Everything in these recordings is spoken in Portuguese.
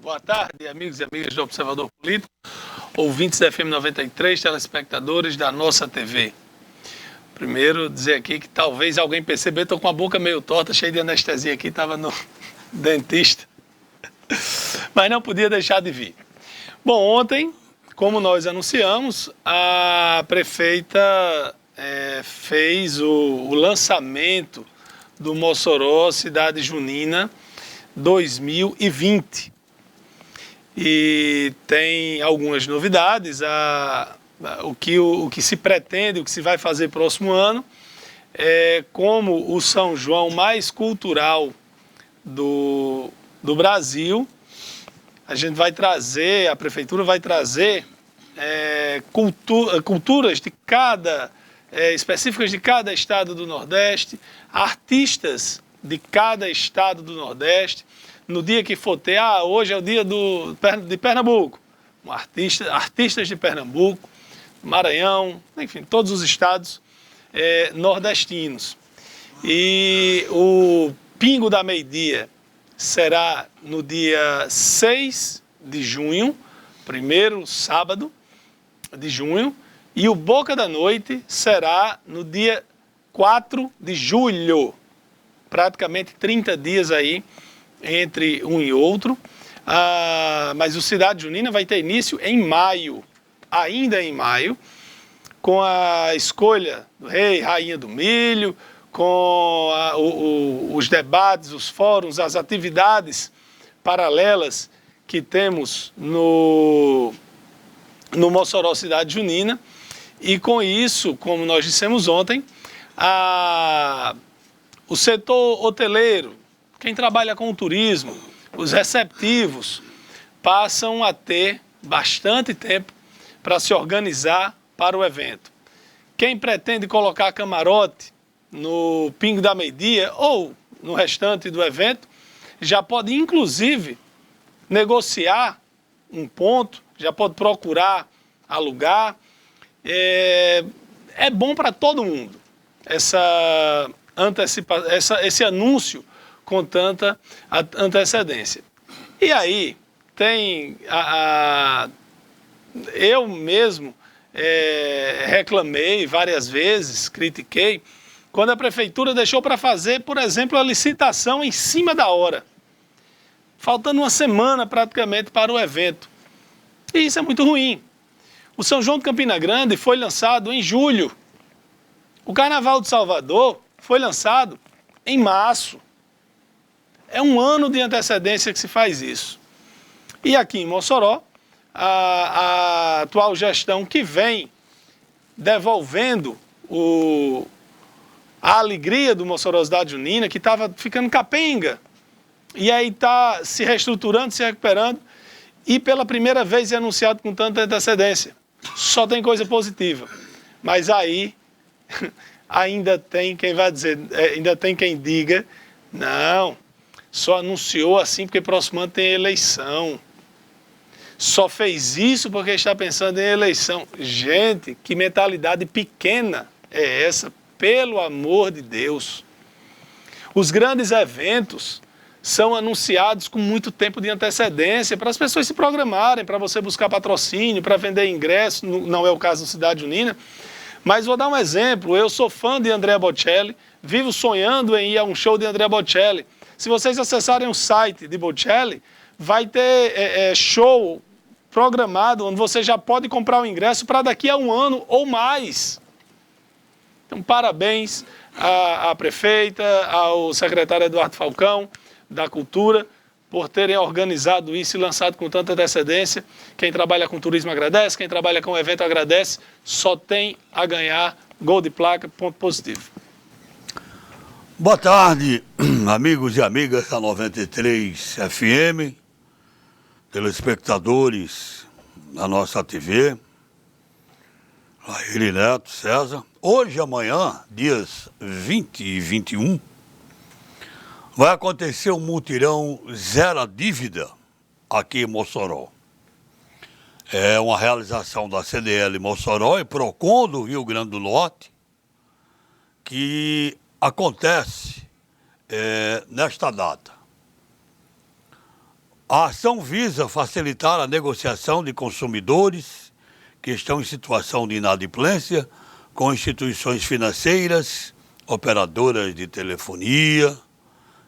Boa tarde, amigos e amigas do Observador Político, ouvintes da FM 93, telespectadores da nossa TV. Primeiro, dizer aqui que talvez alguém percebeu, estou com a boca meio torta, cheia de anestesia aqui, estava no dentista, mas não podia deixar de vir. Bom, ontem, como nós anunciamos, a prefeita fez o lançamento do Mossoró Cidade Junina 2020. E tem algumas novidades, o que se pretende, o que se vai fazer próximo ano, é como o São João mais cultural do Brasil. A prefeitura vai trazer culturas de específicas de cada estado do Nordeste, artistas de cada estado do Nordeste. No dia que for ter, hoje é o dia de Pernambuco, artistas de Pernambuco, Maranhão, enfim, todos os estados nordestinos. E o Pingo da Meio-Dia será no dia 6 de junho, primeiro sábado de junho, e o Boca da Noite será no dia 4 de julho, praticamente 30 dias aí, entre um e outro, mas o Cidade Junina vai ter início em maio, ainda em maio, com a escolha do rei, rainha do milho, com os debates, os fóruns, as atividades paralelas que temos no Mossoró Cidade Junina, e com isso, como nós dissemos ontem, o setor hoteleiro, quem trabalha com o turismo, os receptivos, passam a ter bastante tempo para se organizar para o evento. Quem pretende colocar camarote no Pingo da Meio-Dia ou no restante do evento, já pode inclusive negociar um ponto, já pode procurar alugar. É bom para todo mundo esse anúncio com tanta antecedência. E aí, eu mesmo reclamei várias vezes, critiquei, quando a prefeitura deixou para fazer, por exemplo, a licitação em cima da hora, faltando uma semana praticamente para o evento. E isso é muito ruim. O São João de Campina Grande foi lançado em julho. O Carnaval de Salvador foi lançado em março. É um ano de antecedência que se faz isso. E aqui em Mossoró, a atual gestão que vem devolvendo a alegria do Mossoró Cidade Junina, que estava ficando capenga, e aí está se reestruturando, se recuperando, e pela primeira vez é anunciado com tanta antecedência. Só tem coisa positiva. Mas aí ainda tem quem vai dizer, ainda tem quem diga, não, só anunciou assim porque próximo ano tem eleição. Só fez isso porque está pensando em eleição. Gente, que mentalidade pequena é essa? Pelo amor de Deus. Os grandes eventos são anunciados com muito tempo de antecedência para as pessoas se programarem, para você buscar patrocínio, para vender ingresso, não é o caso do Cidade Junina. Mas vou dar um exemplo, eu sou fã de Andrea Bocelli, vivo sonhando em ir a um show de Andrea Bocelli. Se vocês acessarem o site de Bocelli, vai ter show programado, onde você já pode comprar o ingresso para daqui a um ano ou mais. Então, parabéns à prefeita, ao secretário Eduardo Falcão, da Cultura, por terem organizado isso e lançado com tanta antecedência. Quem trabalha com turismo agradece, quem trabalha com evento agradece, só tem a ganhar, gol de placa, ponto positivo. Boa tarde, amigos e amigas da 93 FM, telespectadores da nossa TV. Laíri Neto, César. Hoje e amanhã, dias 20 e 21, vai acontecer um mutirão Zero Dívida aqui em Mossoró. É uma realização da CDL Mossoró e PROCON do Rio Grande do Norte, que acontece nesta data. A ação visa facilitar a negociação de consumidores que estão em situação de inadimplência com instituições financeiras, operadoras de telefonia,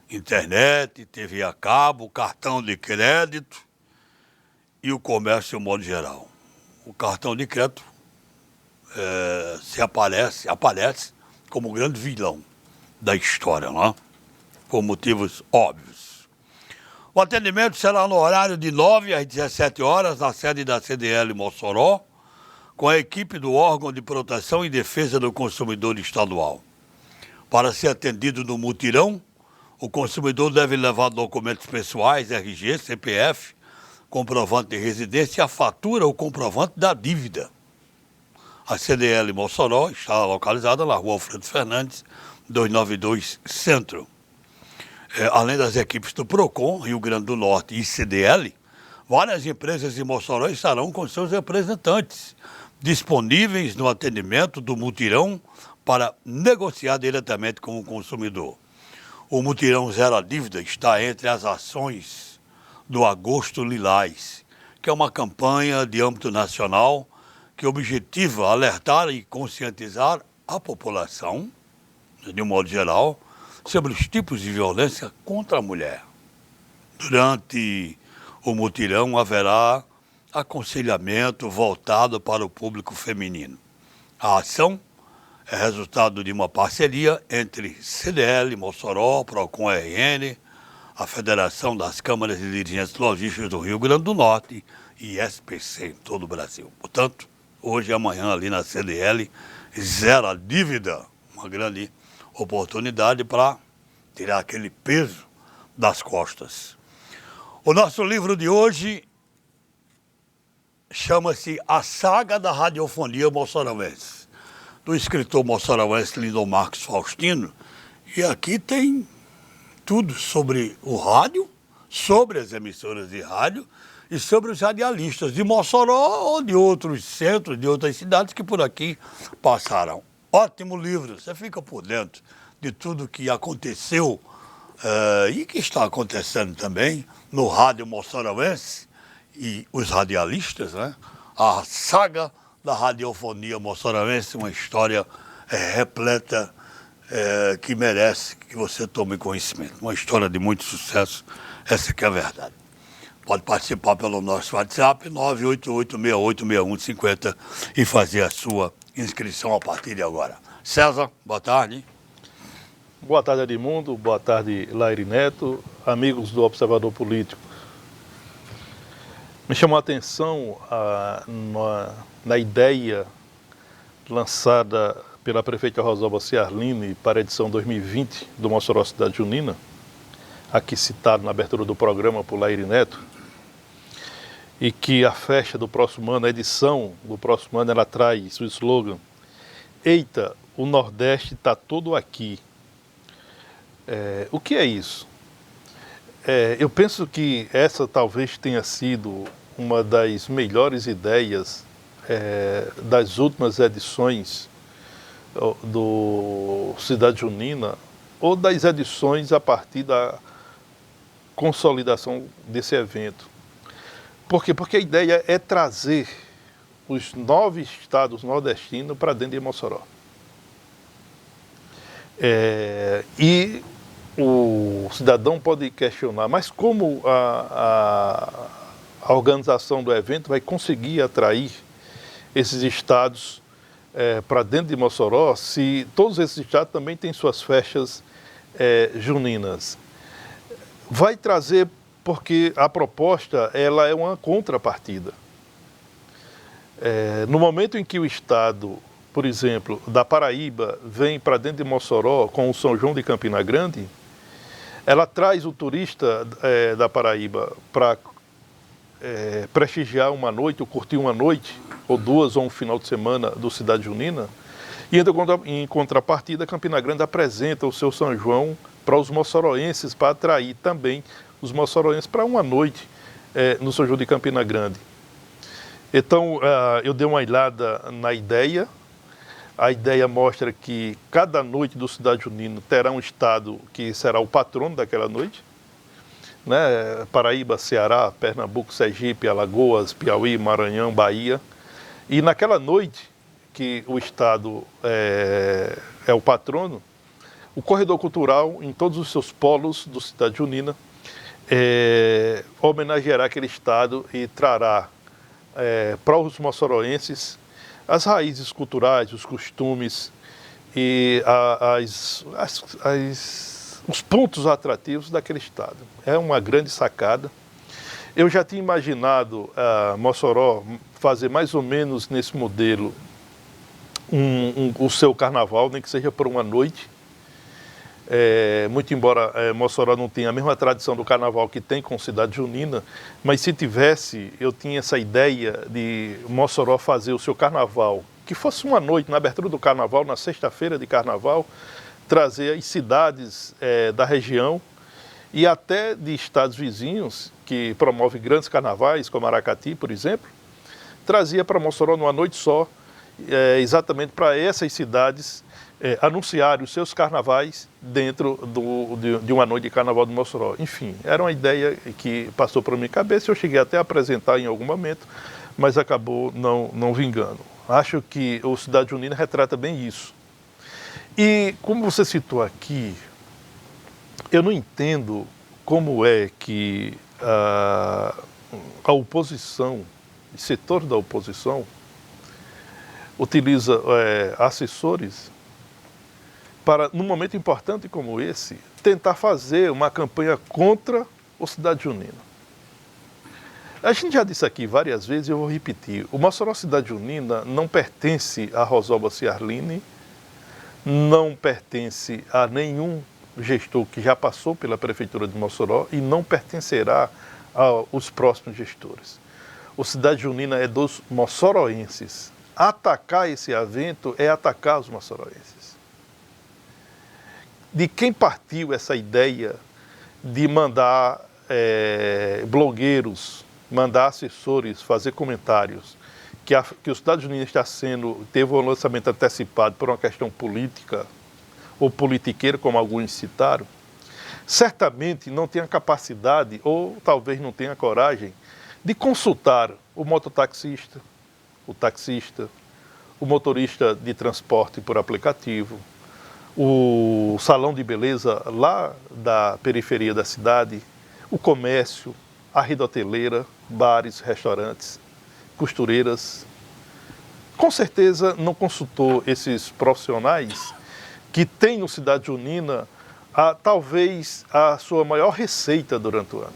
internet, TV a cabo, cartão de crédito e o comércio de modo geral. O cartão de crédito aparece como grande vilão da história, não é? Por motivos óbvios. O atendimento será no horário de 9 às 17 horas na sede da CDL Mossoró, com a equipe do órgão de proteção e defesa do consumidor estadual. Para ser atendido no mutirão, o consumidor deve levar documentos pessoais, RG, CPF, comprovante de residência e a fatura ou comprovante da dívida. A CDL Mossoró está localizada na rua Alfredo Fernandes, 292 Centro. Além das equipes do PROCON, Rio Grande do Norte e CDL, várias empresas de Mossoró estarão com seus representantes disponíveis no atendimento do mutirão para negociar diretamente com o consumidor. O mutirão Zero Dívida está entre as ações do Agosto Lilás, que é uma campanha de âmbito nacional que objetiva alertar e conscientizar a população, de um modo geral, sobre os tipos de violência contra a mulher. Durante o mutirão haverá aconselhamento voltado para o público feminino. A ação é resultado de uma parceria entre CDL, Mossoró, PROCON RN, a Federação das Câmaras de Dirigentes Logísticos do Rio Grande do Norte e SPC em todo o Brasil. Portanto, hoje e amanhã ali na CDL, Zero Dívida, uma grande oportunidade para tirar aquele peso das costas. O nosso livro de hoje chama-se A Saga da Radiofonia Moçoroense, do escritor moçoroense Lindomar Marcos Faustino, e aqui tem tudo sobre o rádio, sobre as emissoras de rádio e sobre os radialistas de Mossoró ou de outros centros, de outras cidades que por aqui passaram. Ótimo livro, você fica por dentro de tudo que aconteceu e que está acontecendo também no rádio moçoroense e os radialistas, né? A saga da radiofonia moçoroense, uma história repleta que merece que você tome conhecimento. Uma história de muito sucesso, essa que é a verdade. Pode participar pelo nosso WhatsApp, 988686150 e fazer a sua inscrição a partir de agora. César, boa tarde. Boa tarde, Edmundo. Boa tarde, Laíri Neto, amigos do Observador Político. Me chamou a atenção na ideia lançada pela prefeita Rosalba Ciarline para a edição 2020 do Mossoró Cidade Junina, aqui citado na abertura do programa por Laíri Neto, e que a festa do próximo ano, a edição do próximo ano, ela traz o slogan: Eita, o Nordeste está todo aqui. O que é isso? Eu penso que essa talvez tenha sido uma das melhores ideias das últimas edições do Cidade Junina, ou das edições a partir da consolidação desse evento. Por quê? Porque a ideia é trazer os 9 estados nordestinos para dentro de Mossoró. E o cidadão pode questionar, mas como a organização do evento vai conseguir atrair esses estados para dentro de Mossoró, se todos esses estados também têm suas festas juninas? Vai trazer, porque a proposta ela é uma contrapartida. No momento em que o estado, por exemplo, da Paraíba vem para dentro de Mossoró com o São João de Campina Grande, ela traz o turista da Paraíba para prestigiar uma noite, ou curtir uma noite, ou duas, ou um final de semana do Cidade Junina. E em contrapartida, Campina Grande apresenta o seu São João para os moçoroenses, para atrair também os moçoroenses para uma noite no São João de Campina Grande. Então, eu dei uma olhada na ideia. A ideia mostra que cada noite do Cidade Junina terá um estado que será o patrono daquela noite, né? Paraíba, Ceará, Pernambuco, Sergipe, Alagoas, Piauí, Maranhão, Bahia. E naquela noite que o estado é o patrono, o corredor cultural, em todos os seus polos do Cidade Junina, homenageará aquele estado e trará para os moçoroenses as raízes culturais, os costumes e os pontos atrativos daquele estado. É uma grande sacada. Eu já tinha imaginado Mossoró fazer mais ou menos nesse modelo o seu carnaval, nem que seja por uma noite. Muito embora Mossoró não tenha a mesma tradição do carnaval que tem com Cidade Junina, mas se tivesse, eu tinha essa ideia de Mossoró fazer o seu carnaval, que fosse uma noite, na abertura do carnaval, na sexta-feira de carnaval, trazer as cidades da região e até de estados vizinhos, que promovem grandes carnavais, como Aracati, por exemplo, trazia para Mossoró numa noite só, exatamente para essas cidades anunciarem os seus carnavais dentro de uma noite de carnaval de Mossoró. Enfim, era uma ideia que passou por minha cabeça, eu cheguei até a apresentar em algum momento, mas acabou não vingando. Acho que o Cidade Junina retrata bem isso. E como você citou aqui, eu não entendo como é que a oposição, o setor da oposição, utiliza assessores para, num momento importante como esse, tentar fazer uma campanha contra o Cidade Junina. A gente já disse aqui várias vezes e eu vou repetir. O Mossoró Cidade Junina não pertence a Rosalba Ciarline, não pertence a nenhum gestor que já passou pela Prefeitura de Mossoró e não pertencerá aos próximos gestores. O Cidade Junina é dos moçoroenses. Atacar esse evento é atacar os moçoroenses. De quem partiu essa ideia de mandar blogueiros, mandar assessores fazer comentários que o Cidade Junina teve um lançamento antecipado por uma questão política ou politiqueira, como alguns citaram, certamente não tem a capacidade ou talvez não tenha a coragem de consultar o mototaxista, o taxista, o motorista de transporte por aplicativo, o salão de beleza lá da periferia da cidade, o comércio, a rede hoteleira, bares, restaurantes, costureiras. Com certeza não consultou esses profissionais que têm no Cidade Junina talvez a sua maior receita durante o ano.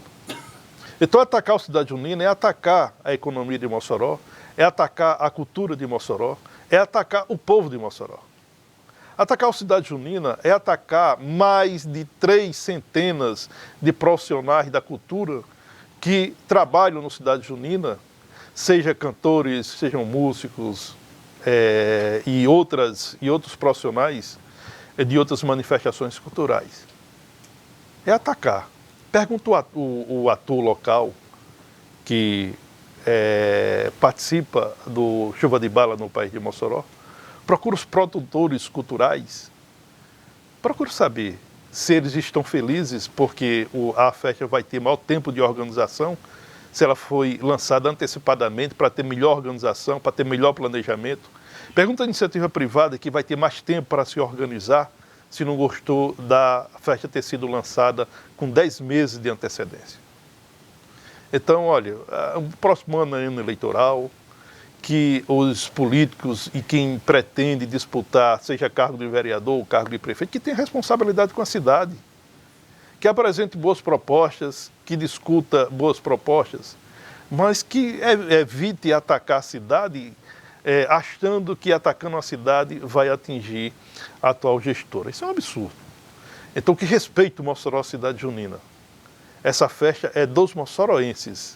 Então atacar o Cidade Junina é atacar a economia de Mossoró, é atacar a cultura de Mossoró, é atacar o povo de Mossoró. Atacar o Cidade Junina é atacar mais de 3 centenas de profissionais da cultura que trabalham no Cidade Junina, seja cantores, sejam músicos e outros profissionais de outras manifestações culturais. É atacar. Pergunta o ator local que participa do Chuva de Bala no País de Mossoró, procura os produtores culturais, procura saber se eles estão felizes porque a festa vai ter maior tempo de organização, se ela foi lançada antecipadamente para ter melhor organização, para ter melhor planejamento. Pergunta à iniciativa privada que vai ter mais tempo para se organizar, se não gostou da festa ter sido lançada com 10 meses de antecedência. Então, olha, o próximo ano é ano eleitoral, que os políticos e quem pretende disputar, seja cargo de vereador ou cargo de prefeito, que tenha responsabilidade com a cidade, que apresente boas propostas, que discuta boas propostas, mas que evite atacar a cidade achando que atacando a cidade vai atingir a atual gestora. Isso é um absurdo. Então, que respeite o Mossoró Cidade Junina. Essa festa é dos moçoroenses,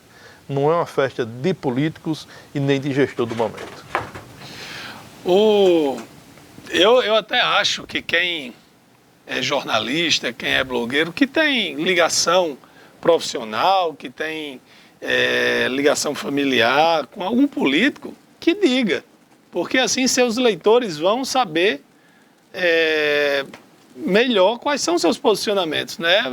não é uma festa de políticos e nem de gestor do momento. Eu até acho que quem é jornalista, quem é blogueiro, que tem ligação profissional, que tem ligação familiar com algum político, que diga. Porque assim seus leitores vão saber melhor quais são seus posicionamentos, né?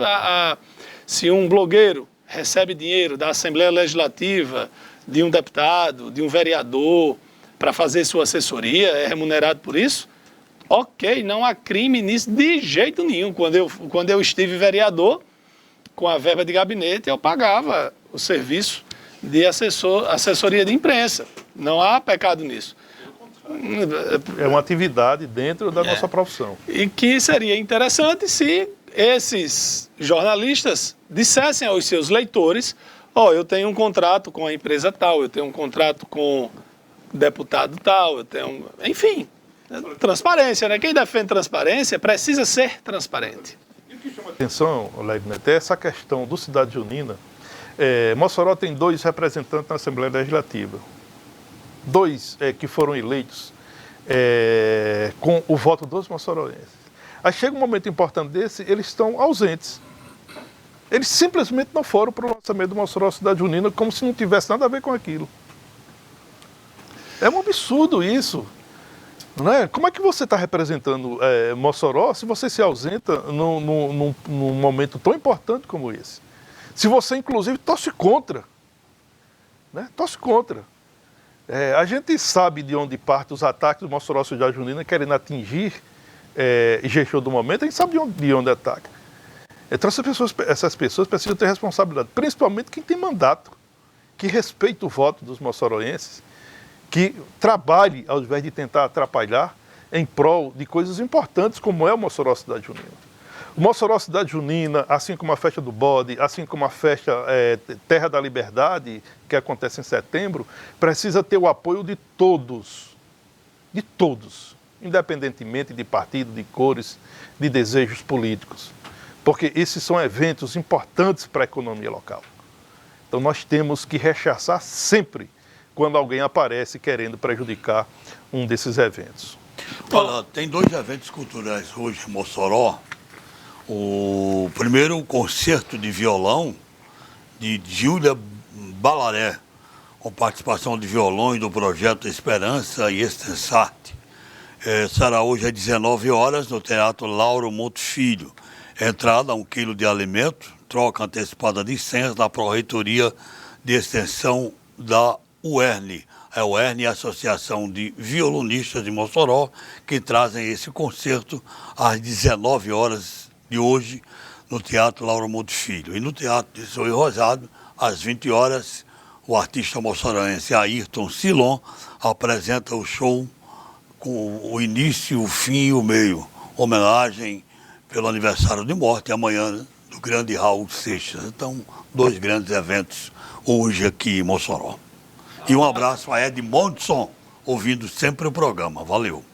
Se um blogueiro recebe dinheiro da Assembleia Legislativa, de um deputado, de um vereador, para fazer sua assessoria, é remunerado por isso, ok, não há crime nisso de jeito nenhum. Quando eu estive vereador, com a verba de gabinete, eu pagava o serviço de assessoria de imprensa. Não há pecado nisso. É uma atividade dentro da nossa profissão. E que seria interessante se esses jornalistas dissessem aos seus leitores: eu tenho um contrato com a empresa tal, eu tenho um contrato com deputado tal, eu tenho... Enfim, transparência, né? Quem defende transparência precisa ser transparente. E o que chama atenção, Leibnet, é essa questão do Cidade Junina. Mossoró tem 2 representantes na Assembleia Legislativa. 2 que foram eleitos com o voto dos moçoroenses. Aí chega um momento importante desse, eles estão ausentes. Eles simplesmente não foram para o lançamento do Mossoró Cidade Junina, como se não tivesse nada a ver com aquilo. É um absurdo isso. Né? Como é que você está representando Mossoró se você se ausenta num momento tão importante como esse? Se você, inclusive, torce contra. Né? Torce contra. A gente sabe de onde partem os ataques do Mossoró Cidade Junina querendo atingir gestor do momento, a gente sabe de onde ataca. Então essas pessoas precisam ter responsabilidade, principalmente quem tem mandato, que respeita o voto dos moçoroenses, que trabalhe, ao invés de tentar atrapalhar, em prol de coisas importantes, como é o Mossoró Cidade Junina. O Mossoró Cidade Junina, assim como a festa do bode, assim como a festa Terra da Liberdade, que acontece em setembro, precisa ter o apoio de todos, independentemente de partido, de cores, de desejos políticos. Porque esses são eventos importantes para a economia local. Então nós temos que rechaçar sempre quando alguém aparece querendo prejudicar um desses eventos. Olha, tem 2 eventos culturais hoje em Mossoró. O primeiro, o concerto de violão de Júlia Balaré, com participação de violões do projeto Esperança e Extensarte. Será hoje às 19 horas no Teatro Lauro Monte Filho. Entrada, 1 quilo de alimento, troca antecipada de senhas da Pró-Reitoria de Extensão da UERN. A UERN é a Associação de Violonistas de Mossoró, que trazem esse concerto às 19 horas de hoje no Teatro Lauro Monte Filho. E no Teatro de Zoe Rosado, às 20 horas, o artista moçoroense Ayrton Silon apresenta o show com o início, o fim e o meio. Homenagem pelo aniversário de morte amanhã, né, do grande Raul Seixas. Então, 2 grandes eventos hoje aqui em Mossoró. E um abraço a Edmondson, ouvindo sempre o programa. Valeu.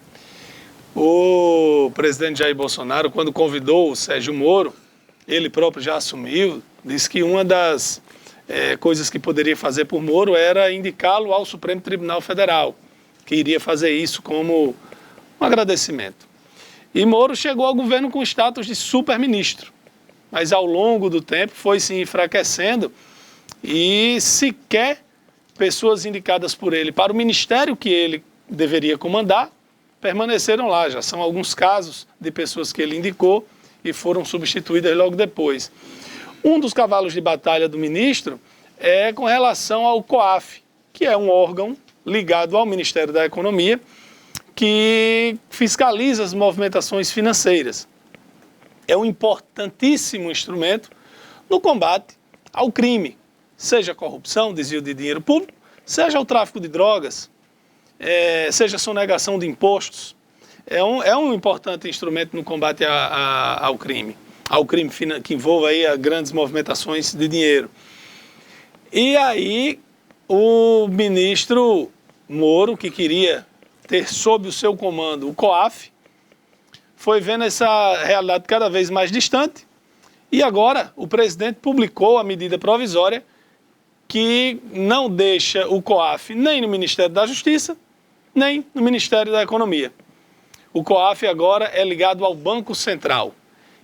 O presidente Jair Bolsonaro, quando convidou o Sérgio Moro, ele próprio já assumiu, disse que uma das coisas que poderia fazer por Moro era indicá-lo ao Supremo Tribunal Federal, que iria fazer isso como um agradecimento. E Moro chegou ao governo com status de super-ministro, mas ao longo do tempo foi se enfraquecendo e sequer pessoas indicadas por ele para o ministério que ele deveria comandar permaneceram lá. Já são alguns casos de pessoas que ele indicou e foram substituídas logo depois. Um dos cavalos de batalha do ministro é com relação ao COAF, que é um órgão ligado ao Ministério da Economia, que fiscaliza as movimentações financeiras. É um importantíssimo instrumento no combate ao crime, seja corrupção, desvio de dinheiro público, seja o tráfico de drogas, seja a sonegação de impostos. É um importante instrumento no combate ao crime que envolva aí grandes movimentações de dinheiro. E aí o ministro Moro, que queria ter sob o seu comando o COAF, foi vendo essa realidade cada vez mais distante e agora o presidente publicou a medida provisória que não deixa o COAF nem no Ministério da Justiça, nem no Ministério da Economia. O COAF agora é ligado ao Banco Central.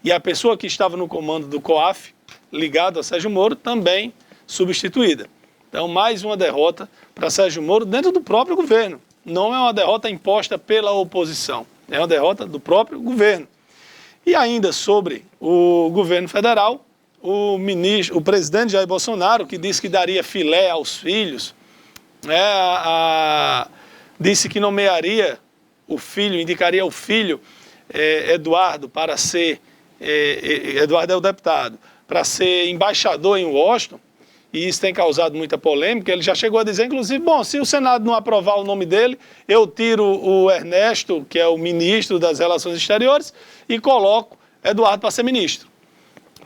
E a pessoa que estava no comando do COAF, ligado a Sérgio Moro, também substituída. Então, mais uma derrota para Sérgio Moro dentro do próprio governo. Não é uma derrota imposta pela oposição, é uma derrota do próprio governo. E ainda sobre o governo federal, o presidente Jair Bolsonaro, que disse que daria filé aos filhos, disse que nomearia o filho, indicaria o filho Eduardo para ser, Eduardo é o deputado, para ser embaixador em Washington, e isso tem causado muita polêmica. Ele já chegou a dizer, inclusive, bom, se o Senado não aprovar o nome dele, eu tiro o Ernesto, que é o ministro das Relações Exteriores, e coloco Eduardo para ser ministro.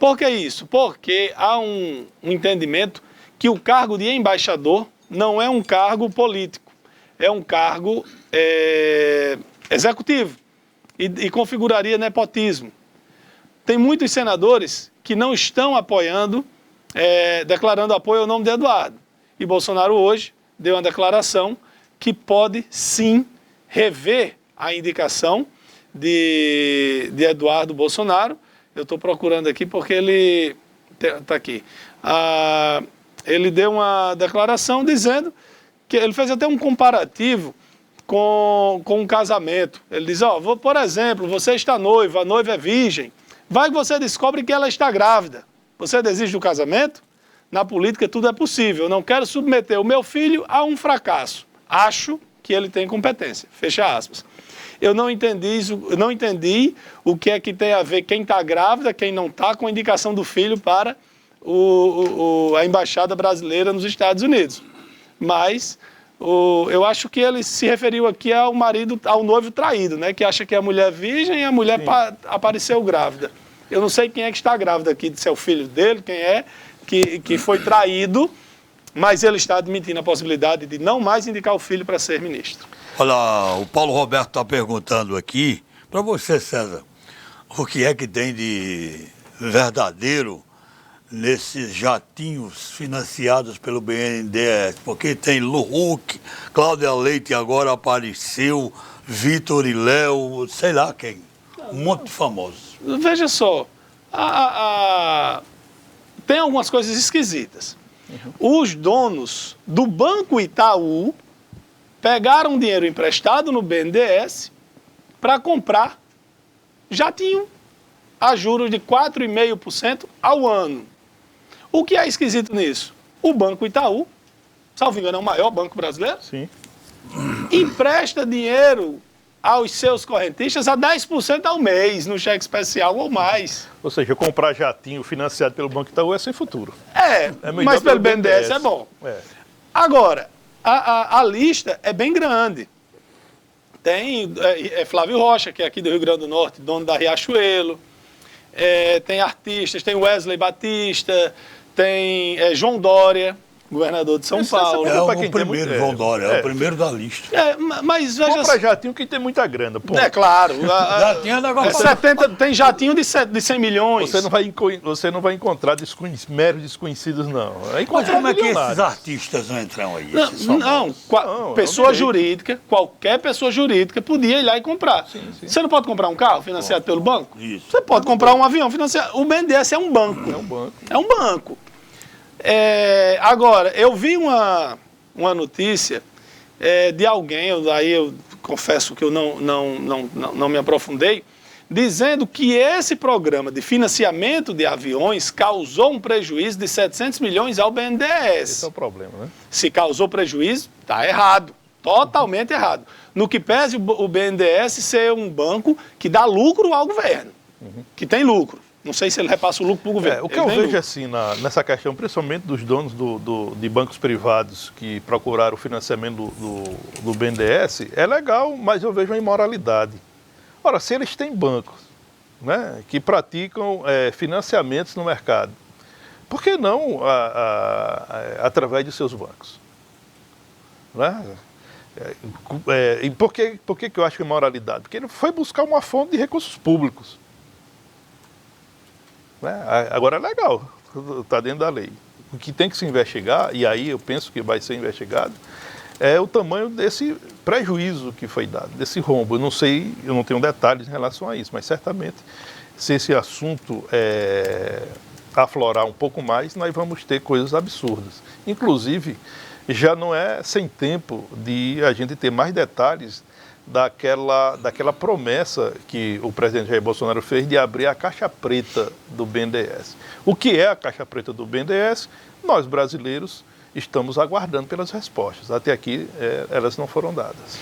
Por que isso? Porque há um entendimento que o cargo de embaixador não é um cargo político, é um cargo executivo e configuraria nepotismo. Tem muitos senadores que não estão apoiando, declarando apoio ao nome de Eduardo. E Bolsonaro hoje deu uma declaração que pode sim rever a indicação de Eduardo Bolsonaro. Eu estou procurando aqui porque ele está aqui. Ele deu uma declaração dizendo que ele fez até um comparativo com um casamento. Ele diz, por exemplo, você está noiva, a noiva é virgem, vai que você descobre que ela está grávida. Você desiste do casamento? Na política tudo é possível. Eu não quero submeter o meu filho a um fracasso. Acho que ele tem competência. Fecha aspas. Eu não entendi o que é que tem a ver quem está grávida, quem não está, com a indicação do filho para a Embaixada Brasileira nos Estados Unidos. Mas eu acho que ele se referiu aqui ao noivo traído, né? Que acha que é a mulher virgem e a mulher apareceu grávida. Eu não sei quem é que está grávida aqui, se é o filho dele, quem é que foi traído, mas ele está admitindo a possibilidade de não mais indicar o filho para ser ministro. Olha, o Paulo Roberto está perguntando aqui, para você, César, o que é que tem de verdadeiro nesses jatinhos financiados pelo BNDES? Porque tem Luhuc, Cláudia Leite agora apareceu, Vitor e Léo, sei lá quem, um monte de famosos. Veja só, tem algumas coisas esquisitas. Os donos do Banco Itaú pegaram dinheiro emprestado no BNDES para comprar jatinho a juros de 4,5% ao ano. O que é esquisito nisso? O Banco Itaú, salvo engano, é o maior banco brasileiro, Sim. empresta dinheiro aos seus correntistas a 10% ao mês, no cheque especial ou mais. Ou seja, comprar jatinho financiado pelo Banco Itaú é sem futuro. Mas pelo BNDES é bom. Agora, a lista é bem grande. Tem Flávio Rocha, que é aqui do Rio Grande do Norte, dono da Riachuelo. Tem artistas, tem Wesley Batista, tem João Dória, governador de São Paulo. É o primeiro, João Dória, é o primeiro da lista. Mas veja, compra jatinho quem tem muita grana. Pô. Claro. Jatinho é negócio. 70, tem jatinho de 100 milhões. Você não vai encontrar meros desconhecidos, não. Mas como é que esses artistas entram aí? Pessoa jurídica, qualquer pessoa jurídica podia ir lá e comprar. Sim. Você não pode comprar um carro financiado pelo banco? Isso. Você pode comprar um avião financiado. O BNDES é um banco. É um banco. Agora, eu vi uma notícia de alguém, eu confesso que eu não me aprofundei, dizendo que esse programa de financiamento de aviões causou um prejuízo de 700 milhões ao BNDES. Esse é o problema, né? Se causou prejuízo, está errado, totalmente errado. No que pese o BNDES ser um banco que dá lucro ao governo, que tem lucro. Não sei se ele repassa o lucro para o governo. O que eu vejo assim nessa questão, principalmente dos donos de bancos privados que procuraram o financiamento do BNDES, é legal, mas eu vejo uma imoralidade. Ora, se eles têm bancos, né, que praticam financiamentos no mercado, por que não através de seus bancos? Né? E por que eu acho que é imoralidade? Porque ele foi buscar uma fonte de recursos públicos. Agora é legal, está dentro da lei. O que tem que se investigar, e aí eu penso que vai ser investigado, é o tamanho desse prejuízo que foi dado, desse rombo. Eu não sei, eu não tenho detalhes em relação a isso, mas certamente, se esse assunto aflorar um pouco mais, nós vamos ter coisas absurdas. Inclusive, já não é sem tempo de a gente ter mais detalhes daquela promessa que o presidente Jair Bolsonaro fez de abrir a caixa preta do BNDES. O que é a caixa preta do BNDES? Nós, brasileiros, estamos aguardando pelas respostas. Até aqui, elas não foram dadas.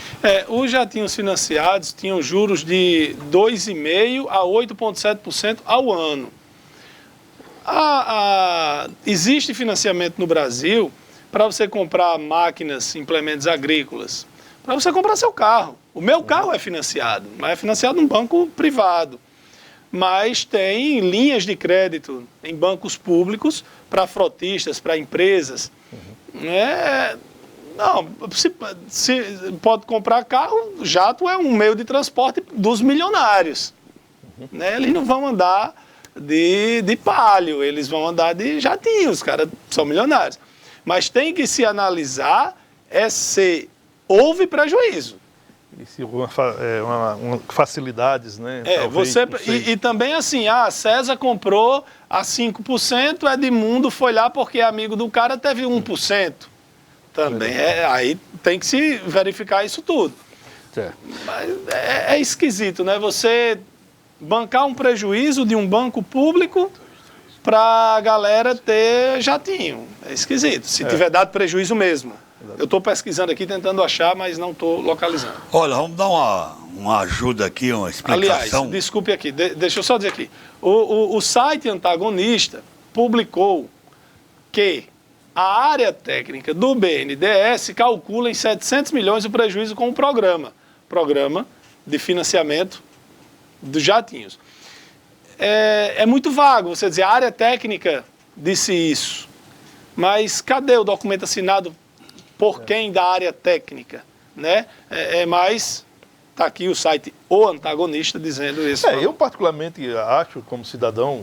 Os jatinhos financiados tinham juros de 2,5% a 8,7% ao ano. Existe financiamento no Brasil para você comprar máquinas, implementos agrícolas, para você comprar seu carro. O meu carro é financiado, mas é financiado num banco privado. Mas tem linhas de crédito em bancos públicos para frotistas, para empresas. Não, se pode comprar carro, jato é um meio de transporte dos milionários. Eles não vão andar de palio, eles vão andar de jatinho, os caras são milionários. Mas tem que se analisar se houve prejuízo. Facilidades, né? E também assim, César comprou a 5%, Edmundo foi lá porque é amigo do cara, teve 1%. Também, aí tem que se verificar isso tudo. Certo. Mas é esquisito, né? Você bancar um prejuízo de um banco público para a galera ter jatinho. É esquisito, se tiver dado prejuízo mesmo. Eu estou pesquisando aqui, tentando achar, mas não estou localizando. Olha, vamos dar uma ajuda aqui, uma explicação. Aliás, desculpe aqui, deixa eu só dizer aqui. O site antagonista publicou que a área técnica do BNDES calcula em 700 milhões o prejuízo com o programa de financiamento dos jatinhos. É muito vago você dizer, a área técnica disse isso, mas cadê o documento assinado por quem da área técnica, né? Mas está aqui o site O Antagonista dizendo isso. Eu particularmente acho, como cidadão,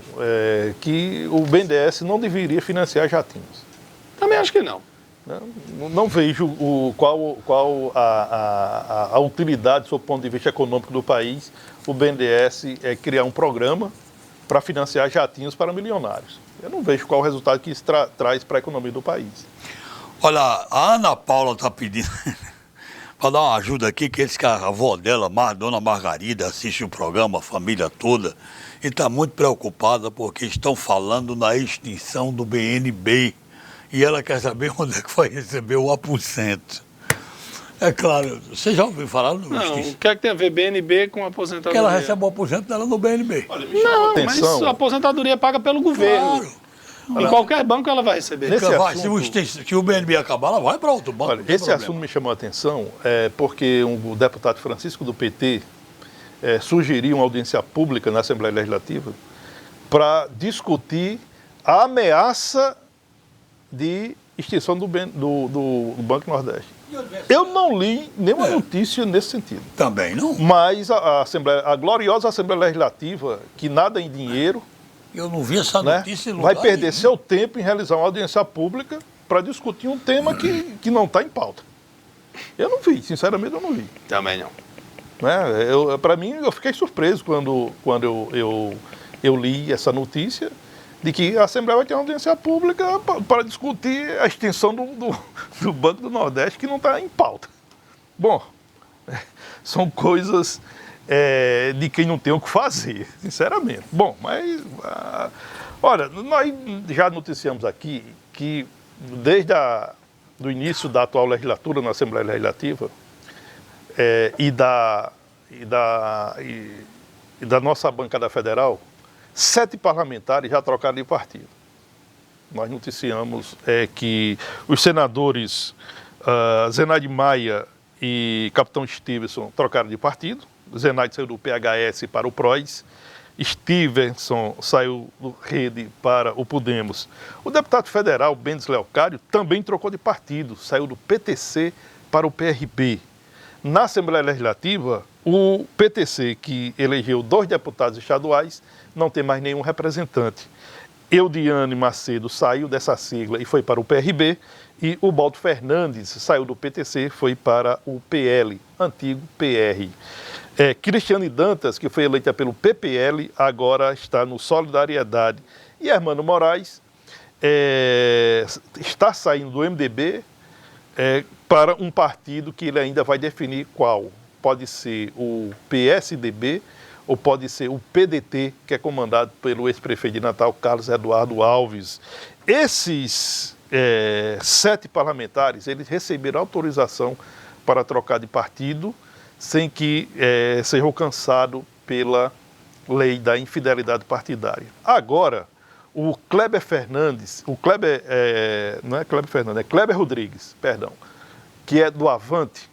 que o BNDES não deveria financiar jatinhos. Também acho que não. Não vejo qual a utilidade, do ponto de vista econômico do país, o BNDES criar um programa para financiar jatinhos para milionários. Eu não vejo qual o resultado que isso traz para a economia do país. Olha, a Ana Paula está pedindo para dar uma ajuda aqui, que a avó dela, Dona Margarida, assiste o programa, a família toda, e está muito preocupada porque estão falando na extinção do BNB. E ela quer saber onde é que vai receber o aposento. É claro, você já ouviu falar no Não, o que é que tem a ver BNB com aposentadoria? Porque ela recebe o aposento dela no BNB. Olha, me chamou a atenção. Mas a aposentadoria é paga pelo governo. Claro. Em qualquer banco ela vai receber. Se o BNB acabar, ela vai para outro banco. Olha, esse assunto me chamou a atenção porque o deputado Francisco do PT sugeriu uma audiência pública na Assembleia Legislativa para discutir a ameaça de extinção do Banco Nordeste. Eu não li nenhuma notícia nesse sentido. Também não. Mas a gloriosa Assembleia Legislativa, que nada em dinheiro, eu não vi essa notícia. Vai perder seu tempo em realizar uma audiência pública para discutir um tema que não está em pauta. Eu não vi, sinceramente eu não vi. Também não. Para mim, eu fiquei surpreso quando eu li essa notícia de que a Assembleia vai ter uma audiência pública para discutir a extinção do Banco do Nordeste, que não está em pauta. Bom, são coisas de quem não tem o que fazer, sinceramente. Bom, mas, olha, nós já noticiamos aqui que desde do início da atual legislatura na Assembleia Legislativa e da nossa bancada federal, 7 parlamentares já trocaram de partido. Nós noticiamos que os senadores Zenaide Maia e Capitão Stevenson trocaram de partido. Zenaide saiu do PHS para o PROS. Stevenson saiu do Rede para o Podemos. O deputado federal Bendes Leocádio também trocou de partido, saiu do PTC para o PRB. Na Assembleia Legislativa, o PTC, que elegeu 2 deputados estaduais, não tem mais nenhum representante. Eudiane Macedo saiu dessa sigla e foi para o PRB, e o Baldo Fernandes saiu do PTC, foi para o PL, antigo PR. Cristiane Dantas, que foi eleita pelo PPL, agora está no Solidariedade. E Hermano Moraes está saindo do MDB para um partido que ele ainda vai definir qual. Pode ser o PSDB ou pode ser o PDT, que é comandado pelo ex-prefeito de Natal, Carlos Eduardo Alves. Esses 7 parlamentares, eles receberam autorização para trocar de partido sem que seja alcançado pela lei da infidelidade partidária. Agora, o Kleber Fernandes, não é Kleber Fernandes, é Kleber Rodrigues, perdão, que é do Avante,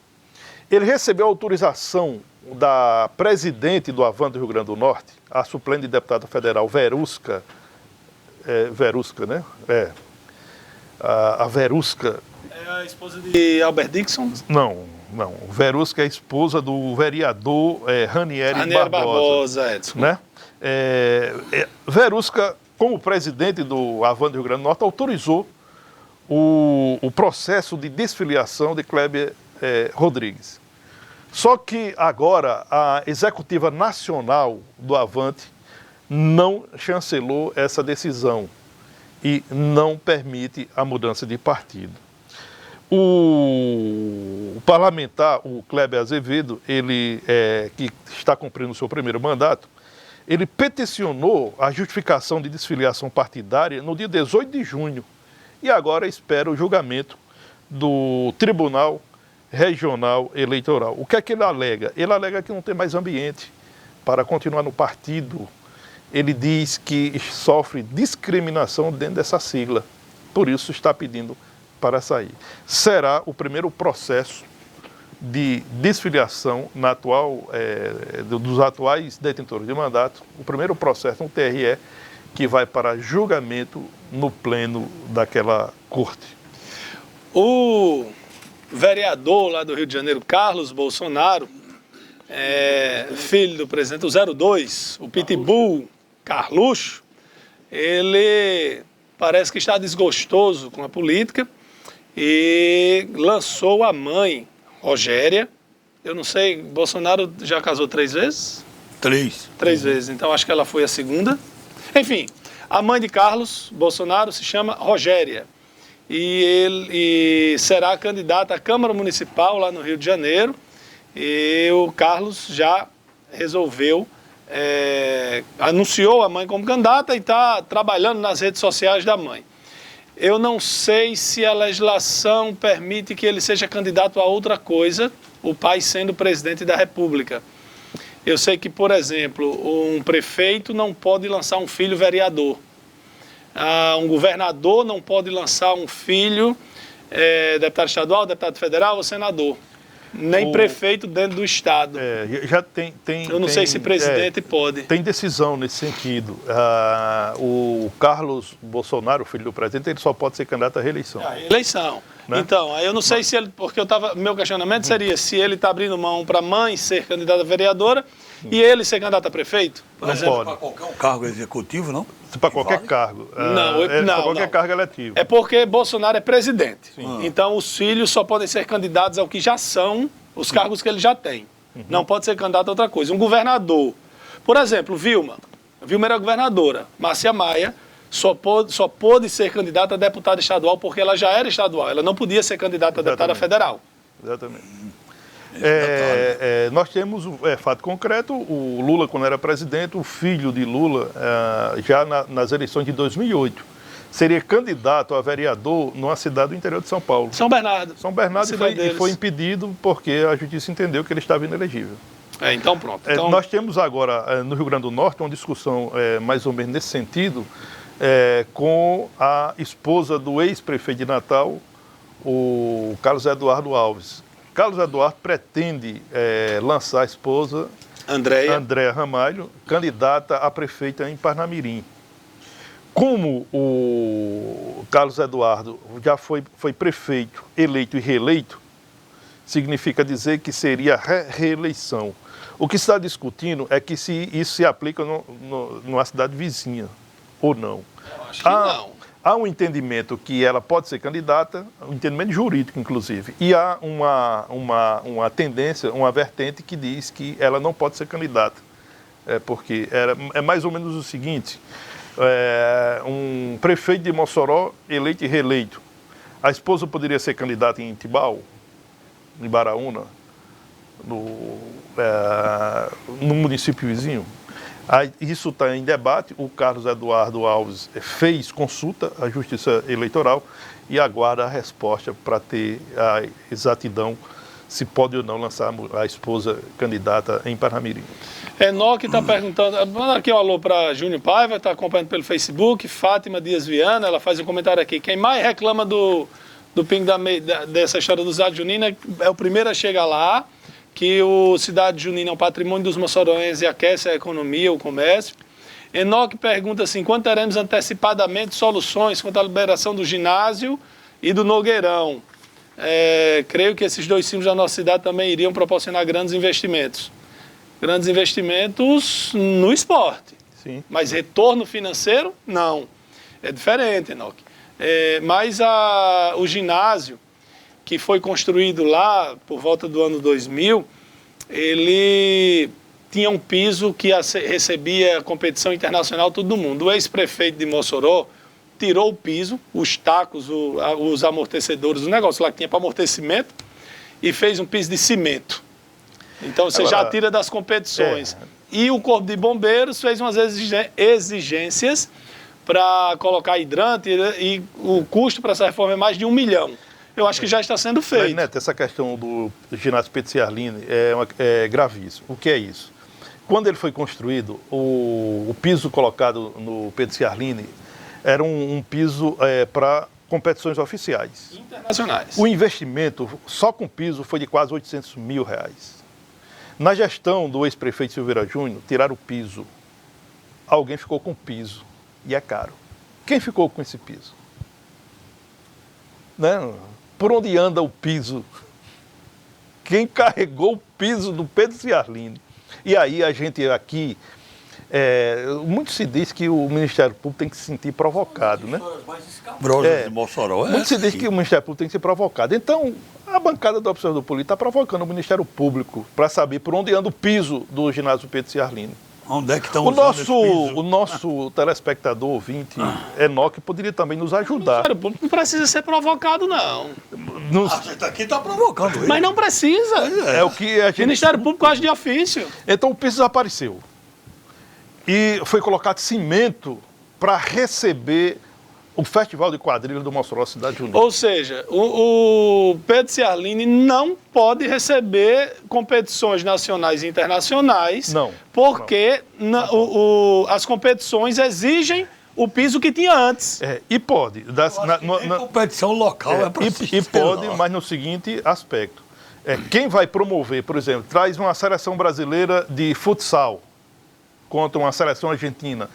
ele recebeu autorização da presidente do Avante do Rio Grande do Norte, a suplente de deputada federal Verusca, né? A Verusca... É a esposa de Albert Dixon? Não. Verusca é a esposa do vereador Ranieri Barbosa, Edson. Né? Verusca, como presidente do Avante do Rio Grande do Norte, autorizou o processo de desfiliação de Kleber Rodrigues. Só que agora a executiva nacional do Avante não chancelou essa decisão e não permite a mudança de partido. O parlamentar, o Kleber Azevedo, ele que está cumprindo o seu primeiro mandato, ele peticionou a justificação de desfiliação partidária no dia 18 de junho e agora espera o julgamento do Tribunal Regional Eleitoral. O que é que ele alega? Ele alega que não tem mais ambiente para continuar no partido. Ele diz que sofre discriminação dentro dessa sigla, por isso está pedindo para sair. Será o primeiro processo de desfiliação dos atuais detentores de mandato, o primeiro processo no TRE que vai para julgamento no pleno daquela corte. O vereador lá do Rio de Janeiro, Carlos Bolsonaro, filho do presidente, o 02, o Pitbull Carluxo, ele parece que está desgostoso com a política e lançou a mãe, Rogéria. Eu não sei, Bolsonaro já casou 3 vezes? 3. 3 vezes, então acho que ela foi a segunda. Enfim, a mãe de Carlos Bolsonaro se chama Rogéria. E será candidata à Câmara Municipal lá no Rio de Janeiro. E o Carlos já resolveu, anunciou a mãe como candidata e está trabalhando nas redes sociais da mãe. Eu não sei se a legislação permite que ele seja candidato a outra coisa, o pai sendo presidente da República. Eu sei que, por exemplo, um prefeito não pode lançar um filho vereador. Um governador não pode lançar um filho deputado estadual, deputado federal ou senador. Nem prefeito dentro do estado. Já tem. Eu não sei se presidente pode. Tem decisão nesse sentido. O Carlos Bolsonaro, filho do presidente, ele só pode ser candidato à reeleição. Eleição. Né? Então, eu não sei se ele, porque meu questionamento seria se ele está abrindo mão para a mãe ser candidata a vereadora e ele ser candidato a prefeito, por exemplo. Para qualquer cargo executivo, não? Para qualquer cargo. Não, para qualquer cargo eletivo. É porque Bolsonaro é presidente. Então, os filhos só podem ser candidatos ao que já são os cargos que ele já tem. Não pode ser candidato a outra coisa. Um governador, por exemplo, Vilma era governadora. Márcia Maia só pôde ser candidata a deputada estadual porque ela já era estadual. Ela não podia ser candidata a deputada federal. Exatamente. Nós temos fato concreto, o Lula, quando era presidente, o filho de Lula, já nas eleições de 2008, seria candidato a vereador numa cidade do interior de São Paulo. São Bernardo. E foi impedido porque a justiça entendeu que ele estava inelegível. Então pronto. Nós temos agora, no Rio Grande do Norte, uma discussão mais ou menos nesse sentido, com a esposa do ex-prefeito de Natal, o Carlos Eduardo Alves. Carlos Eduardo pretende lançar a esposa, Andréa Ramalho, candidata a prefeita em Parnamirim. Como o Carlos Eduardo já foi prefeito, eleito e reeleito, significa dizer que seria reeleição. O que se está discutindo é que se isso se aplica numa cidade vizinha, ou não? Eu acho que não. Há um entendimento que ela pode ser candidata, um entendimento jurídico, inclusive, e há uma tendência, uma vertente que diz que ela não pode ser candidata. Porque é mais ou menos o seguinte, um prefeito de Mossoró eleito e reeleito, a esposa poderia ser candidata em Tibau, em Baraúna, no município vizinho. Isso está em debate. O Carlos Eduardo Alves fez consulta à Justiça Eleitoral e aguarda a resposta para ter a exatidão se pode ou não lançar a esposa candidata em Parnamirim. Enoque está perguntando, manda aqui um alô para Júnior Paiva, está acompanhando pelo Facebook, Fátima Dias Viana, ela faz um comentário aqui, quem mais reclama do pingo dessa história do Cidade Junina é o primeiro a chegar lá, que o Cidade Junina é um patrimônio dos moçoroenses e aquece a economia, o comércio. Enoque pergunta assim, quando teremos antecipadamente soluções quanto à liberação do ginásio e do Nogueirão? Creio que esses dois símbolos da nossa cidade também iriam proporcionar grandes investimentos. Grandes investimentos no esporte. Sim. Mas retorno financeiro, não. É diferente, Enoque. Mas o ginásio, que foi construído lá por volta do ano 2000, ele tinha um piso que recebia competição internacional todo mundo. O ex-prefeito de Mossoró tirou o piso, os tacos, os amortecedores, o negócio lá que tinha para amortecimento, e fez um piso de cimento. Então você já tira das competições. E o Corpo de Bombeiros fez umas exigências para colocar hidrante e o custo para essa reforma é mais de R$1 milhão. Eu acho que já está sendo feito. Mas, Neto, essa questão do ginásio Pedro Ciarline é gravíssimo. O que é isso? Quando ele foi construído, o piso colocado no Pedro Ciarline era um piso para competições oficiais. Internacionais. O investimento, só com piso, foi de quase R$800 mil. Na gestão do ex-prefeito Silveira Júnior, tiraram o piso. Alguém ficou com o piso. E é caro. Quem ficou com esse piso? Né? Por onde anda o piso? Quem carregou o piso do Pedro Ciarline? E aí a gente aqui, muito se diz que o Ministério Público tem que se sentir provocado, né? De Mossoró, muito se diz que o Ministério Público tem que ser provocado. Então, a bancada do Observador Político está provocando o Ministério Público para saber por onde anda o piso do ginásio Pedro Ciarline. Onde é que estão usando esse piso? O nosso telespectador, ouvinte, Enoque, poderia também nos ajudar. O Ministério Público não precisa ser provocado, não. A gente aqui está provocando ele. Mas não precisa. É o que a gente... O Ministério Público age de ofício. Então o piso desapareceu. E foi colocado cimento para receber o Festival de Quadrilhas do Mossoró Cidade Junina. Ou seja, o Pedro Ciarline não pode receber competições nacionais e internacionais. Não. Porque as competições exigem o piso que tinha antes. E pode. Competição local e pode, mas no seguinte aspecto. Quem vai promover, por exemplo, traz uma seleção brasileira de futsal contra uma seleção argentina.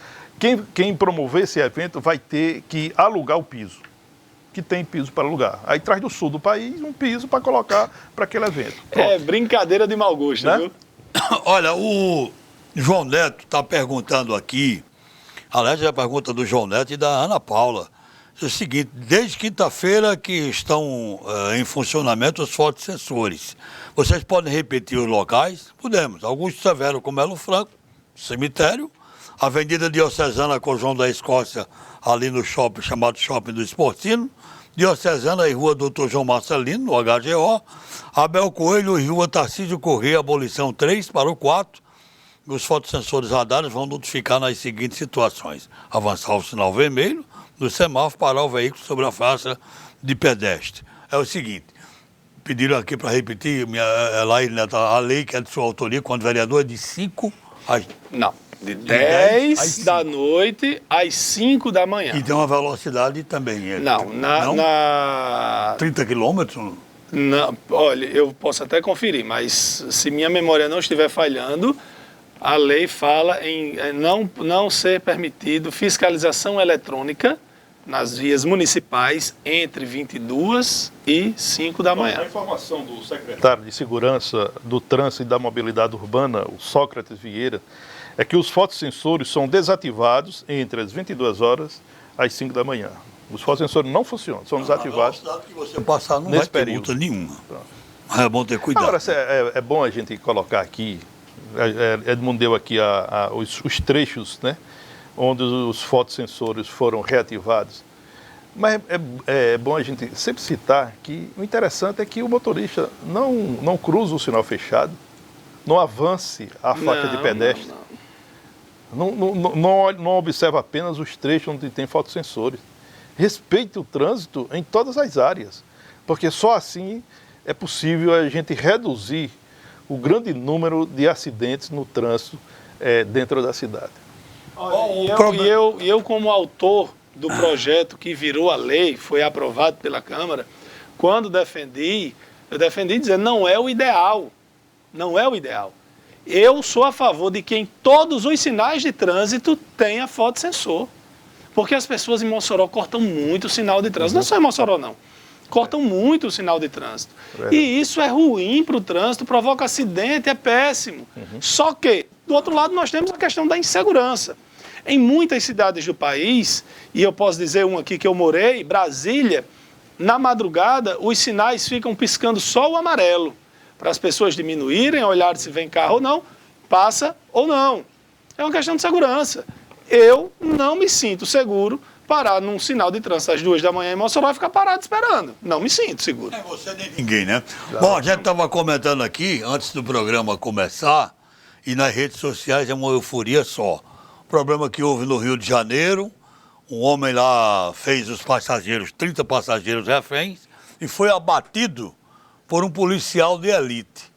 Quem promover esse evento vai ter que alugar o piso, que tem piso para alugar. Aí traz do sul do país um piso para colocar para aquele evento. Pronto. Brincadeira de mau gosto, né? Viu? Olha, o João Neto está perguntando aqui, aliás, é a pergunta do João Neto e da Ana Paula. É o seguinte, desde quinta-feira que estão em funcionamento os fotossensores. Vocês podem repetir os locais? Podemos. Augusto Severo com Melo Franco, cemitério. Avenida Diocesana com João da Escócia, ali no shopping, chamado Shopping do Esportino. Diocesana e Rua Doutor João Marcelino, no HGO. Abel Coelho e Rua Tarcísio Corrêa, abolição 3 para o 4. Os fotossensores radares vão notificar nas seguintes situações. Avançar o sinal vermelho, no semáforo, parar o veículo sobre a faixa de pedestre. É o seguinte, pediram aqui para repetir, a lei que é de sua autoria, quando vereador, é de 5 às... Não. De 10 da noite às 5 da manhã. E tem uma velocidade também. Não, na 30 quilômetros? Não, olha, eu posso até conferir, mas se minha memória não estiver falhando, a lei fala em não ser permitido fiscalização eletrônica nas vias municipais entre 22 e 5 da manhã. A informação do secretário de Segurança do Trânsito e da Mobilidade Urbana, o Sócrates Vieira, é que os fotossensores são desativados entre as 22 horas às 5 da manhã. Os fotossensores não funcionam, são desativados. Na que você passar não nesse vai ter período. multa nenhuma. Mas é bom ter cuidado. Agora, é bom a gente colocar aqui, Edmundo deu aqui os trechos, né, onde os fotossensores foram reativados. Mas é bom a gente sempre citar que o interessante é que o motorista não cruza o sinal fechado, não avance a faixa de pedestre, não observa apenas os trechos onde tem fotossensores. Respeite o trânsito em todas as áreas, porque só assim é possível a gente reduzir o grande número de acidentes no trânsito dentro da cidade. Eu, como autor do projeto que virou a lei, foi aprovado pela Câmara, quando eu defendi dizendo não é o ideal. Não é o ideal. Eu sou a favor de que em todos os sinais de trânsito tenha fotossensor. Porque as pessoas em Mossoró cortam muito o sinal de trânsito. Não é só em Mossoró, não. Cortam muito o sinal de trânsito. E isso é ruim para o trânsito, provoca acidente, é péssimo. Só que, do outro lado, nós temos a questão da insegurança. Em muitas cidades do país, e eu posso dizer um aqui que eu morei, Brasília, na madrugada, os sinais ficam piscando só o amarelo, para as pessoas diminuírem, olhar se vem carro ou não, passa ou não. É uma questão de segurança. Eu não me sinto seguro parar num sinal de trânsito às 2 da manhã em Mossoró e ficar parado esperando. Não me sinto seguro. Nem você nem ninguém, né? Bom, a gente estava comentando aqui, antes do programa começar, e nas redes sociais é uma euforia só. O problema que houve no Rio de Janeiro, um homem lá fez os passageiros, 30 passageiros reféns, e foi abatido por um policial de elite.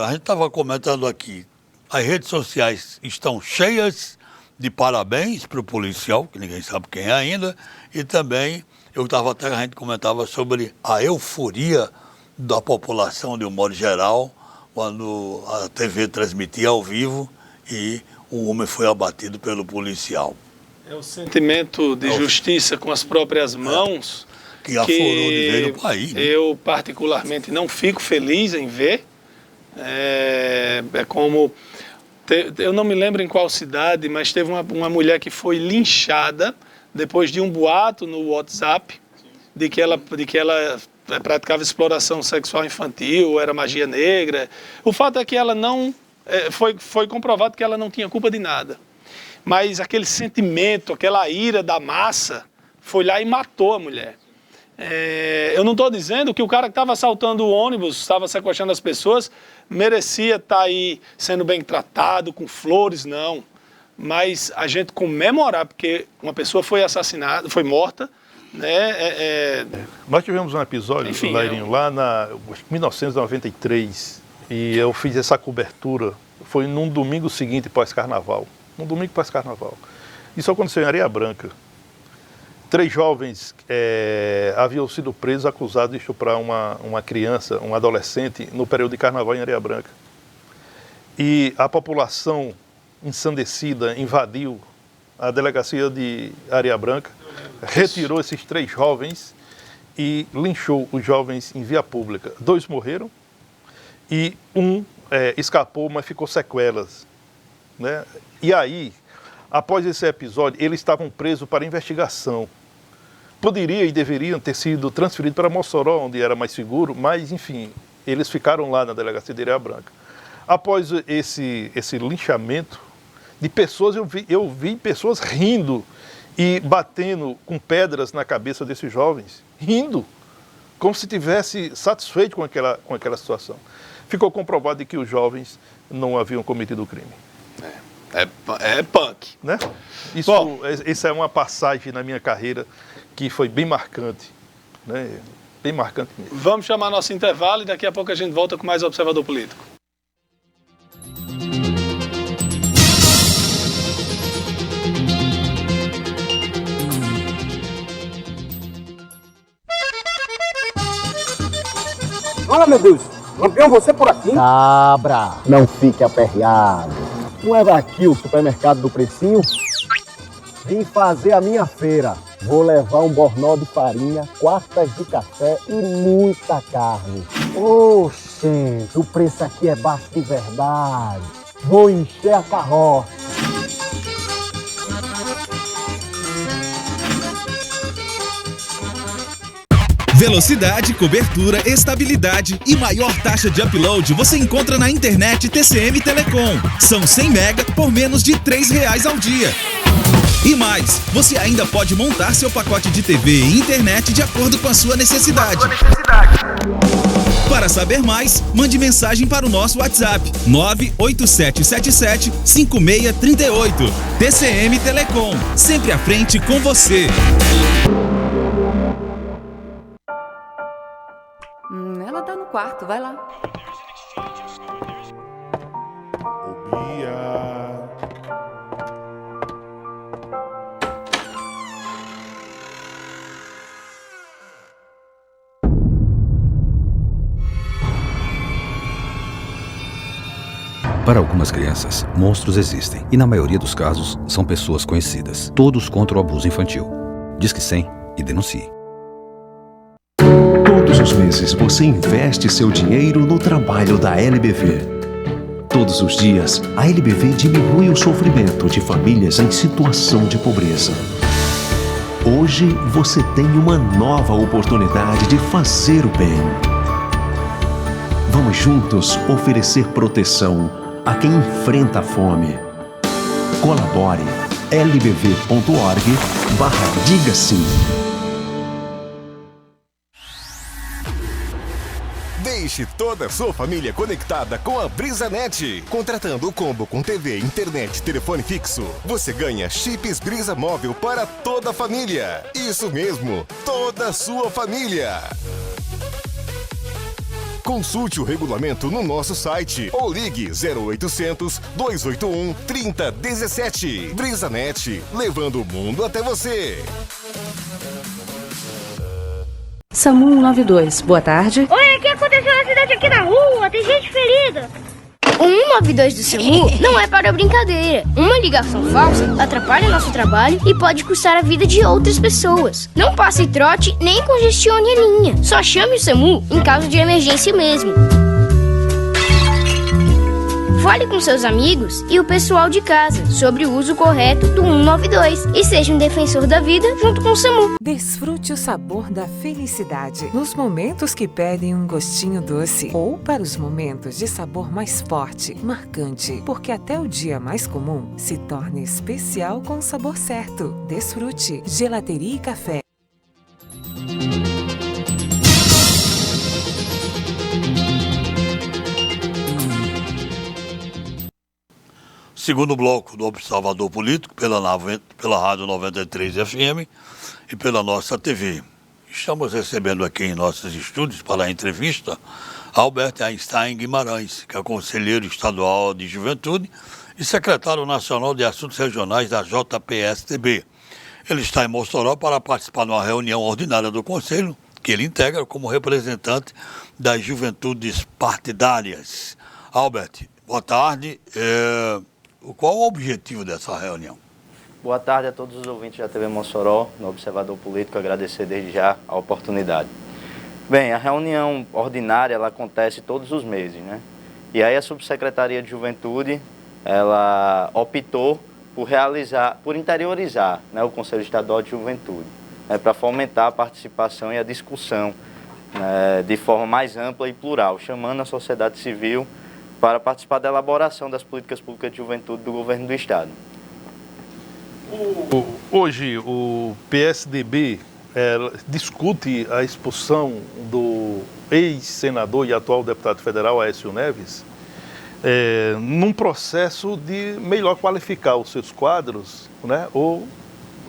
A gente estava comentando aqui, as redes sociais estão cheias de parabéns para o policial, que ninguém sabe quem é ainda, e também, a gente comentava sobre a euforia da população de um modo geral, quando a TV transmitia ao vivo e o homem foi abatido pelo policial. É o sentimento de justiça com as próprias mãos que aflorou de vez no país. Né? Eu, particularmente, não fico feliz em ver. Como... Eu não me lembro em qual cidade, mas teve uma mulher que foi linchada depois de um boato no WhatsApp de que ela praticava exploração sexual infantil, era magia negra. O fato é que ela não... Foi comprovado que ela não tinha culpa de nada. Mas aquele sentimento, aquela ira da massa, foi lá e matou a mulher. Eu não estou dizendo que o cara que estava assaltando o ônibus, estava sequestrando as pessoas, merecia estar aí sendo bem tratado, com flores, não. Mas a gente comemorar, porque uma pessoa foi assassinada, foi morta, né? Nós tivemos um episódio, enfim, Lairinho, lá em 1993, e eu fiz essa cobertura, foi num domingo seguinte pós-carnaval. Um domingo pós-carnaval. Isso aconteceu em Areia Branca. 3 jovens haviam sido presos acusados de estuprar uma criança, um adolescente, no período de carnaval em Areia Branca. E a população ensandecida invadiu a delegacia de Areia Branca, retirou esses 3 jovens e linchou os jovens em via pública. 2 morreram e um escapou, mas ficou sequelas. Né? E aí, após esse episódio, eles estavam presos para investigação. Poderia e deveriam ter sido transferidos para Mossoró, onde era mais seguro, mas, enfim, eles ficaram lá na delegacia de Areia Branca. Após esse linchamento de pessoas, eu vi pessoas rindo e batendo com pedras na cabeça desses jovens, rindo, como se tivesse satisfeito com aquela situação. Ficou comprovado de que os jovens não haviam cometido o crime. É punk. Né? Isso é uma passagem na minha carreira que foi bem marcante. Né? Bem marcante mesmo. Vamos chamar nosso intervalo e daqui a pouco a gente volta com mais Observador Político. Olha, meu Deus, Lampião, você por aqui? Cabra, não fique aperreado. Não é daqui o supermercado do Precinho? Vim fazer a minha feira. Vou levar um bornó de farinha, 4 de café e muita carne. Oxente, o preço aqui é baixo de verdade. vou encher a carroça. Velocidade, cobertura, estabilidade e maior taxa de upload você encontra na internet TCM Telecom. São 100 mega por menos de R$3 ao dia. E mais, você ainda pode montar seu pacote de TV e internet de acordo com a sua necessidade. Para saber mais, mande mensagem para o nosso WhatsApp 987775638. TCM Telecom, sempre à frente com você. Ela tá no quarto, vai lá. Para algumas crianças, monstros existem e, na maioria dos casos, são pessoas conhecidas. Todos contra o abuso infantil. Disque 100 e denuncie. Todos os meses você investe seu dinheiro no trabalho da LBV. Todos os dias, a LBV diminui o sofrimento de famílias em situação de pobreza. Hoje você tem uma nova oportunidade de fazer o bem. Vamos juntos oferecer proteção a quem enfrenta a fome. Colabore lbv.org/diga sim. Deixe toda a sua família conectada com a BrisaNet. Contratando o combo com TV, internet, telefone fixo, você ganha chips Brisa Móvel para toda a família. Isso mesmo, toda a sua família. Consulte o regulamento no nosso site ou ligue 0800 281 3017. BrisaNet, levando o mundo até você. SAMU 192, boa tarde. Oi, o que aconteceu no acidente aqui na rua? Tem gente ferida. O 192 do SAMU não é para brincadeira. Uma ligação falsa atrapalha nosso trabalho e pode custar a vida de outras pessoas. Não passe trote nem congestione a linha. Só chame o SAMU em caso de emergência mesmo. Fale com seus amigos e o pessoal de casa sobre o uso correto do 192 e seja um defensor da vida junto com o SAMU. Desfrute o sabor da felicidade nos momentos que pedem um gostinho doce ou para os momentos de sabor mais forte, marcante, porque até o dia mais comum se torna especial com o sabor certo. Desfrute Gelateria e Café. Segundo bloco do Observador Político, pela Rádio 93 FM e pela nossa TV. Estamos recebendo aqui em nossos estúdios para a entrevista Albert Einstein Guimarães, que é conselheiro estadual de Juventude e secretário nacional de Assuntos Regionais da JPSTB. Ele está em Mossoró para participar de uma reunião ordinária do Conselho, que ele integra como representante das juventudes partidárias. Albert, boa tarde. Qual o objetivo dessa reunião? Boa tarde a todos os ouvintes da TV Mossoró, no Observador Político, agradecer desde já a oportunidade. Bem, a reunião ordinária ela acontece todos os meses, né? E aí a Subsecretaria de Juventude, ela optou por interiorizar, né, o Conselho Estadual de Juventude, né, para fomentar a participação e a discussão, né, de forma mais ampla e plural, chamando a sociedade civil para participar da elaboração das políticas públicas de juventude do governo do Estado. Hoje, o PSDB discute a expulsão do ex-senador e atual deputado federal, Aécio Neves, num processo de melhor qualificar os seus quadros, né, ou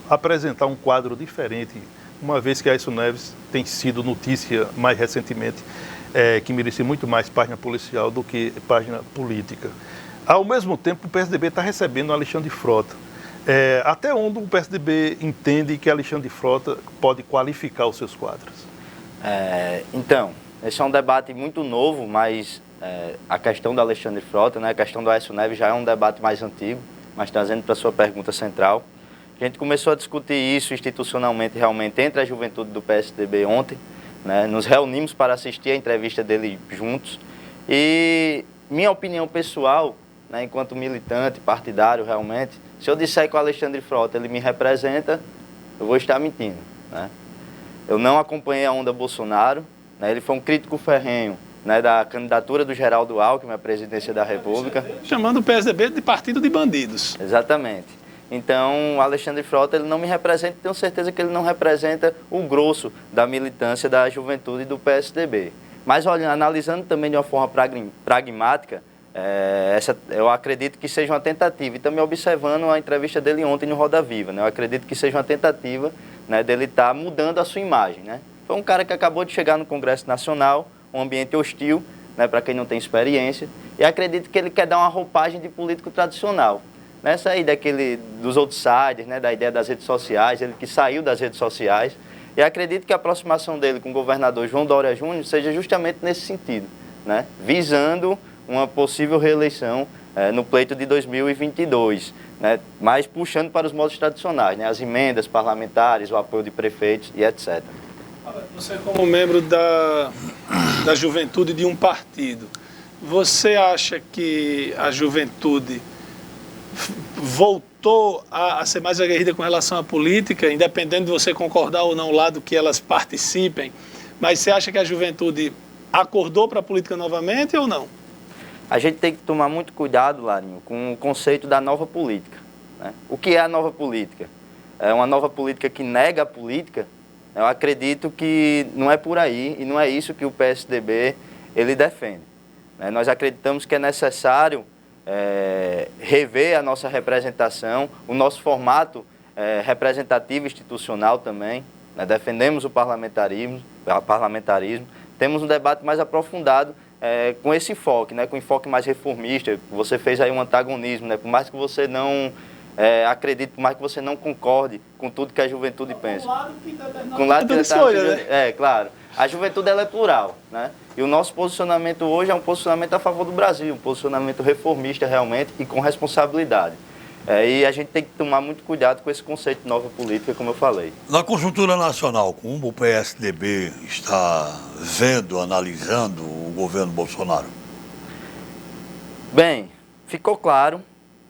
apresentar um quadro diferente, uma vez que Aécio Neves tem sido notícia mais recentemente, que merecia muito mais página policial do que página política. Ao mesmo tempo, o PSDB está recebendo Alexandre Frota. Até onde o PSDB entende que Alexandre Frota pode qualificar os seus quadros? Então, esse é um debate muito novo, mas a questão do Alexandre Frota, né, a questão do Aécio Neves já é um debate mais antigo, mas trazendo para a sua pergunta central. A gente começou a discutir isso institucionalmente, realmente, entre a juventude do PSDB ontem, né, nos reunimos para assistir a entrevista dele juntos e minha opinião pessoal né, enquanto militante, partidário realmente, se eu disser que o Alexandre Frota ele me representa, eu vou estar mentindo, né? Eu não acompanhei a onda Bolsonaro, né, ele foi um crítico ferrenho, né, da candidatura do Geraldo Alckmin à presidência da República. Chamando o PSDB de partido de bandidos. Exatamente. Então, o Alexandre Frota ele não me representa, tenho certeza que ele não representa o grosso da militância da juventude do PSDB. Mas, olha, analisando também de uma forma pragmática, eu acredito que seja uma tentativa, e também observando a entrevista dele ontem no Roda Viva, né, eu acredito que seja uma tentativa, né, dele estar mudando a sua imagem, né. Foi um cara que acabou de chegar no Congresso Nacional, um ambiente hostil, né, para quem não tem experiência, e acredito que ele quer dar uma roupagem de político tradicional. Nessa aí dos outsiders, né, da ideia das redes sociais, ele que saiu das redes sociais, e acredito que a aproximação dele com o governador João Dória Júnior seja justamente nesse sentido, né, visando uma possível reeleição no pleito de 2022, né, mas puxando para os modos tradicionais, né, as emendas parlamentares, o apoio de prefeitos e etc. Você, como membro da juventude de um partido, você acha que a juventude voltou a ser mais aguerrida com relação à política, independente de você concordar ou não lá do que elas participem, mas você acha que a juventude acordou para a política novamente ou não? A gente tem que tomar muito cuidado, Larinho, com o conceito da nova política, né? O que é a nova política? É uma nova política que nega a política? Eu acredito que não é por aí e não é isso que o PSDB ele defende, né? Nós acreditamos que é necessário rever a nossa representação, o nosso formato representativo institucional também, né? Defendemos o parlamentarismo, temos um debate mais aprofundado com esse enfoque, né? Com um enfoque mais reformista. Você fez aí um antagonismo, né? Por mais que você não acredite, por mais que você não concorde com tudo que a juventude pensa. Com o lado que claro. A juventude ela é plural, né? E o nosso posicionamento hoje é um posicionamento a favor do Brasil, um posicionamento reformista realmente e com responsabilidade. E a gente tem que tomar muito cuidado com esse conceito de nova política, como eu falei. Na conjuntura nacional, como o PSDB está vendo, analisando o governo Bolsonaro? Bem, ficou claro,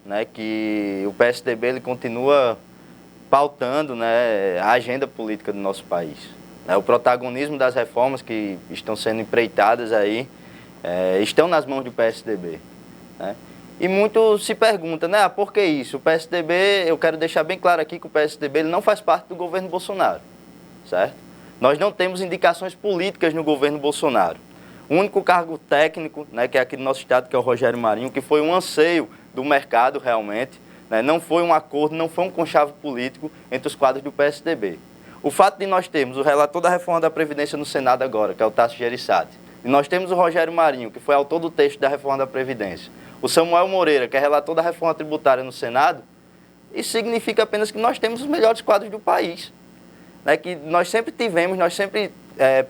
né, que o PSDB ele continua pautando, né, a agenda política do nosso país. O protagonismo das reformas que estão sendo empreitadas aí estão nas mãos do PSDB, né? E muito se pergunta, né, por que isso? O PSDB, eu quero deixar bem claro aqui que o PSDB ele não faz parte do governo Bolsonaro, certo? Nós não temos indicações políticas no governo Bolsonaro. O único cargo técnico, né, que é aqui no nosso estado, que é o Rogério Marinho, que foi um anseio do mercado realmente, né, não foi um acordo, não foi um conchavo político entre os quadros do PSDB. O fato de nós termos o relator da reforma da Previdência no Senado agora, que é o Tasso Gereissati, e nós temos o Rogério Marinho, que foi autor do texto da reforma da Previdência, o Samuel Moreira, que é relator da reforma tributária no Senado, isso significa apenas que nós temos os melhores quadros do país, né, que nós sempre tivemos, nós sempre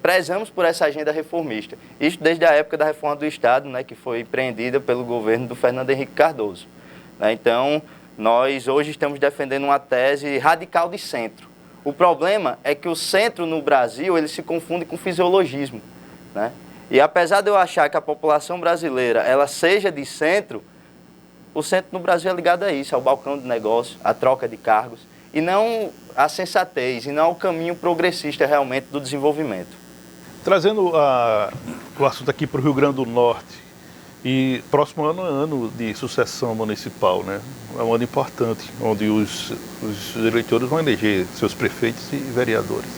prezamos por essa agenda reformista. Isso desde a época da reforma do Estado, né, que foi empreendida pelo governo do Fernando Henrique Cardoso. Né, então, nós hoje estamos defendendo uma tese radical de centro. O problema é que o centro no Brasil ele se confunde com fisiologismo, né? E apesar de eu achar que a população brasileira ela seja de centro, o centro no Brasil é ligado a isso, ao balcão de negócio, à troca de cargos, e não à sensatez, e não ao caminho progressista realmente do desenvolvimento. Trazendo o assunto aqui para o Rio Grande do Norte, e próximo ano é ano de sucessão municipal, né? É um ano importante, onde os eleitores vão eleger seus prefeitos e vereadores.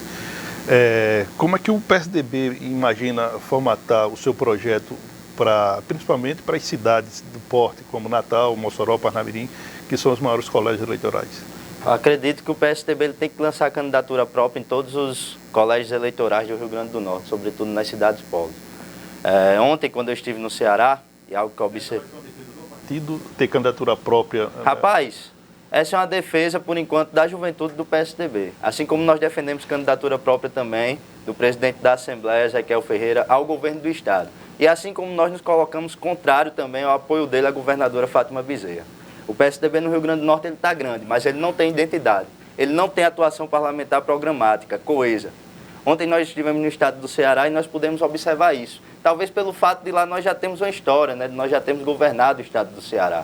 Como é que o PSDB imagina formatar o seu projeto, principalmente para as cidades do porte, como Natal, Mossoró, Parnamirim, que são os maiores colégios eleitorais? Eu acredito que o PSDB ele tem que lançar candidatura própria em todos os colégios eleitorais do Rio Grande do Norte, sobretudo nas cidades polos. Ontem, quando eu estive no Ceará, e algo que eu observei... Ter candidatura própria... Rapaz, essa é uma defesa, por enquanto, da juventude do PSDB. Assim como nós defendemos candidatura própria também do presidente da Assembleia, Ezequiel Ferreira, ao governo do Estado. E assim como nós nos colocamos contrário também ao apoio dele à governadora Fátima Bezerra. O PSDB no Rio Grande do Norte está grande, mas ele não tem identidade. Ele não tem atuação parlamentar programática, coesa. Ontem nós estivemos no estado do Ceará e nós pudemos observar isso. Talvez pelo fato de lá nós já temos uma história, né? Nós já temos governado o estado do Ceará.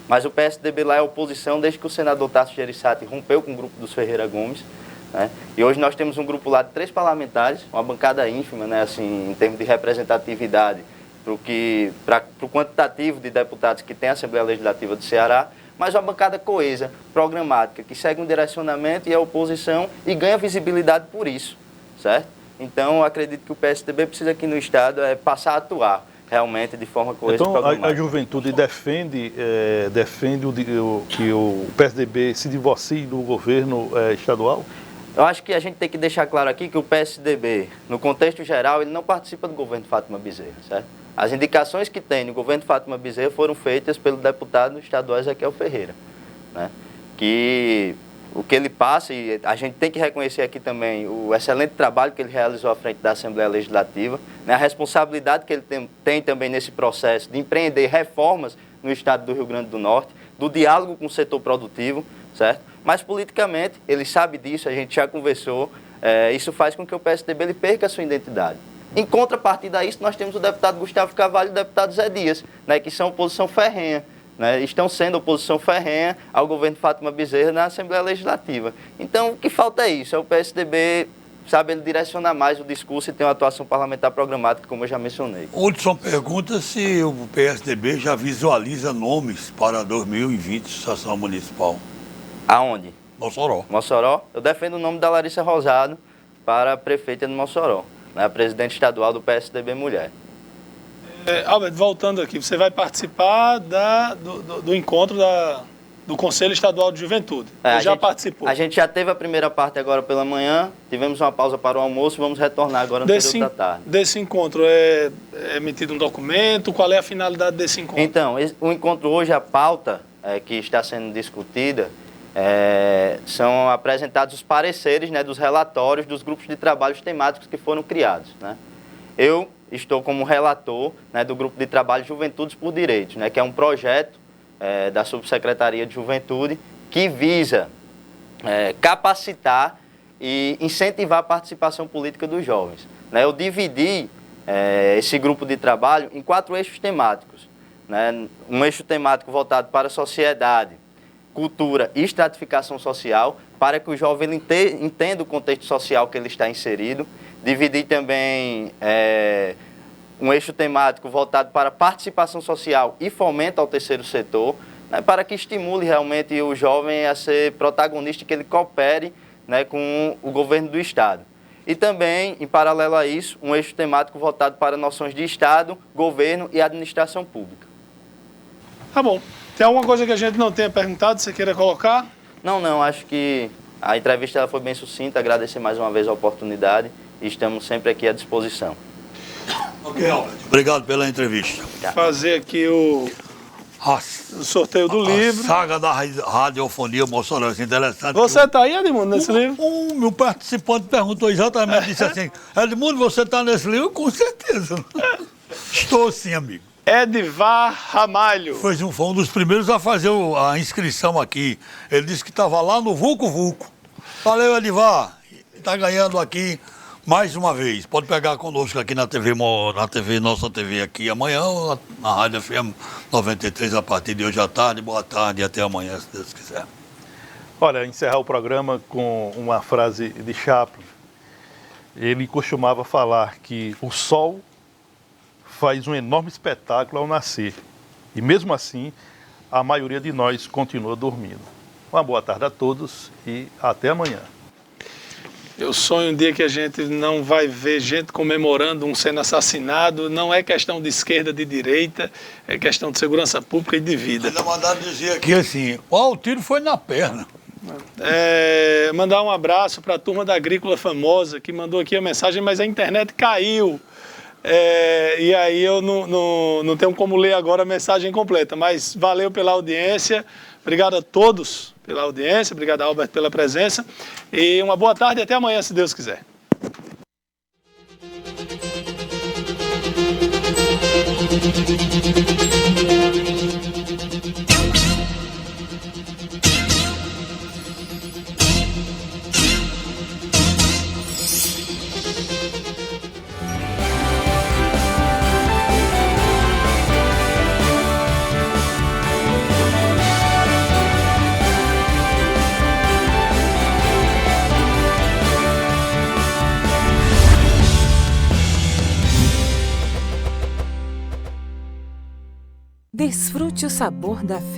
Mas o PSDB lá é oposição desde que o senador Tasso Gereissati rompeu com o grupo dos Ferreira Gomes, né? E hoje nós temos um grupo lá de 3 parlamentares, uma bancada ínfima, né? Assim, em termos de representatividade, para o quantitativo de deputados que tem a Assembleia Legislativa do Ceará, mas uma bancada coesa, programática, que segue um direcionamento e é oposição e ganha visibilidade por isso, certo? Então, eu acredito que o PSDB precisa aqui no Estado passar a atuar realmente de forma coesa e programática. Então, a juventude defende que o PSDB se divorcie do governo estadual? Eu acho que a gente tem que deixar claro aqui que o PSDB, no contexto geral, ele não participa do governo de Fátima Bezerra, certo? As indicações que tem no governo de Fátima Bezerra foram feitas pelo deputado estadual Ezequiel Ferreira, né? Que o que ele passa, e a gente tem que reconhecer aqui também o excelente trabalho que ele realizou à frente da Assembleia Legislativa, né? A responsabilidade que ele tem também nesse processo de empreender reformas no estado do Rio Grande do Norte, do diálogo com o setor produtivo, certo? Mas politicamente, ele sabe disso, a gente já conversou, isso faz com que o PSDB ele perca a sua identidade. Em contrapartida a isso, nós temos o deputado Gustavo Carvalho e o deputado Zé Dias, né, que são oposição ferrenha, né, estão sendo oposição ferrenha ao governo de Fátima Bezerra na Assembleia Legislativa. Então, o que falta é isso, é o PSDB, sabe, ele direcionar mais o discurso e ter uma atuação parlamentar programática, como eu já mencionei. Hudson pergunta se o PSDB já visualiza nomes para 2020, sessão municipal. Aonde? Mossoró. Mossoró. Eu defendo o nome da Larissa Rosado para prefeita de Mossoró, né, presidente estadual do PSDB Mulher. Albert, voltando aqui, você vai participar do encontro do Conselho Estadual de Juventude. Já participou? A gente já teve a primeira parte agora pela manhã, tivemos uma pausa para o almoço, vamos retornar agora no período da tarde. Desse encontro é emitido um documento? Qual é a finalidade desse encontro? Então, o encontro hoje, a pauta que está sendo discutida, são apresentados os pareceres, né, dos relatórios dos grupos de trabalhos temáticos que foram criados, né? Eu estou como relator, né, do grupo de trabalho Juventudes por Direitos, né, que é um projeto da Subsecretaria de Juventude que visa capacitar e incentivar a participação política dos jovens, né? Eu dividi esse grupo de trabalho em 4 eixos temáticos, né? Um eixo temático voltado para a sociedade, cultura e estratificação social, para que o jovem entenda o contexto social que ele está inserido. Dividi também um eixo temático voltado para participação social e fomento ao terceiro setor, né, para que estimule realmente o jovem a ser protagonista e que ele coopere, né, com o governo do Estado. E também, em paralelo a isso, um eixo temático voltado para noções de Estado, governo e administração pública. Tá bom. Tem alguma coisa que a gente não tenha perguntado, você queira colocar? Não, acho que a entrevista ela foi bem sucinta, agradecer mais uma vez a oportunidade e estamos sempre aqui à disposição. Ok, Albert. Obrigado pela entrevista. Fazer aqui o sorteio do livro. A saga da radiofonia Mossoró, interessante. Você está aí, Edmundo, nesse livro? O meu participante perguntou exatamente, disse assim, Edmundo, você está nesse livro? Com certeza. Estou sim, amigo. Edivar Ramalho. Foi um dos primeiros a fazer a inscrição aqui. Ele disse que estava lá no Vulco Vulco. Valeu, Edivar. Está ganhando aqui mais uma vez. Pode pegar conosco aqui na TV, nossa TV aqui amanhã, na Rádio FM 93, a partir de hoje à tarde. Boa tarde e até amanhã, se Deus quiser. Olha, encerrar o programa com uma frase de Chaplin. Ele costumava falar que o sol faz um enorme espetáculo ao nascer. E mesmo assim, a maioria de nós continua dormindo. Uma boa tarde a todos e até amanhã. Eu sonho um dia que a gente não vai ver gente comemorando um sendo assassinado. Não é questão de esquerda, de direita, é questão de segurança pública e de vida. Ainda mandaram dizer aqui assim, o tiro foi na perna. Mandar um abraço para a turma da Agrícola Famosa, que mandou aqui a mensagem, mas a internet caiu. E aí eu não tenho como ler agora a mensagem completa, mas valeu pela audiência, obrigado a todos pela audiência, obrigado a Albert pela presença e uma boa tarde e até amanhã, se Deus quiser. Experimente o sabor da felicidade.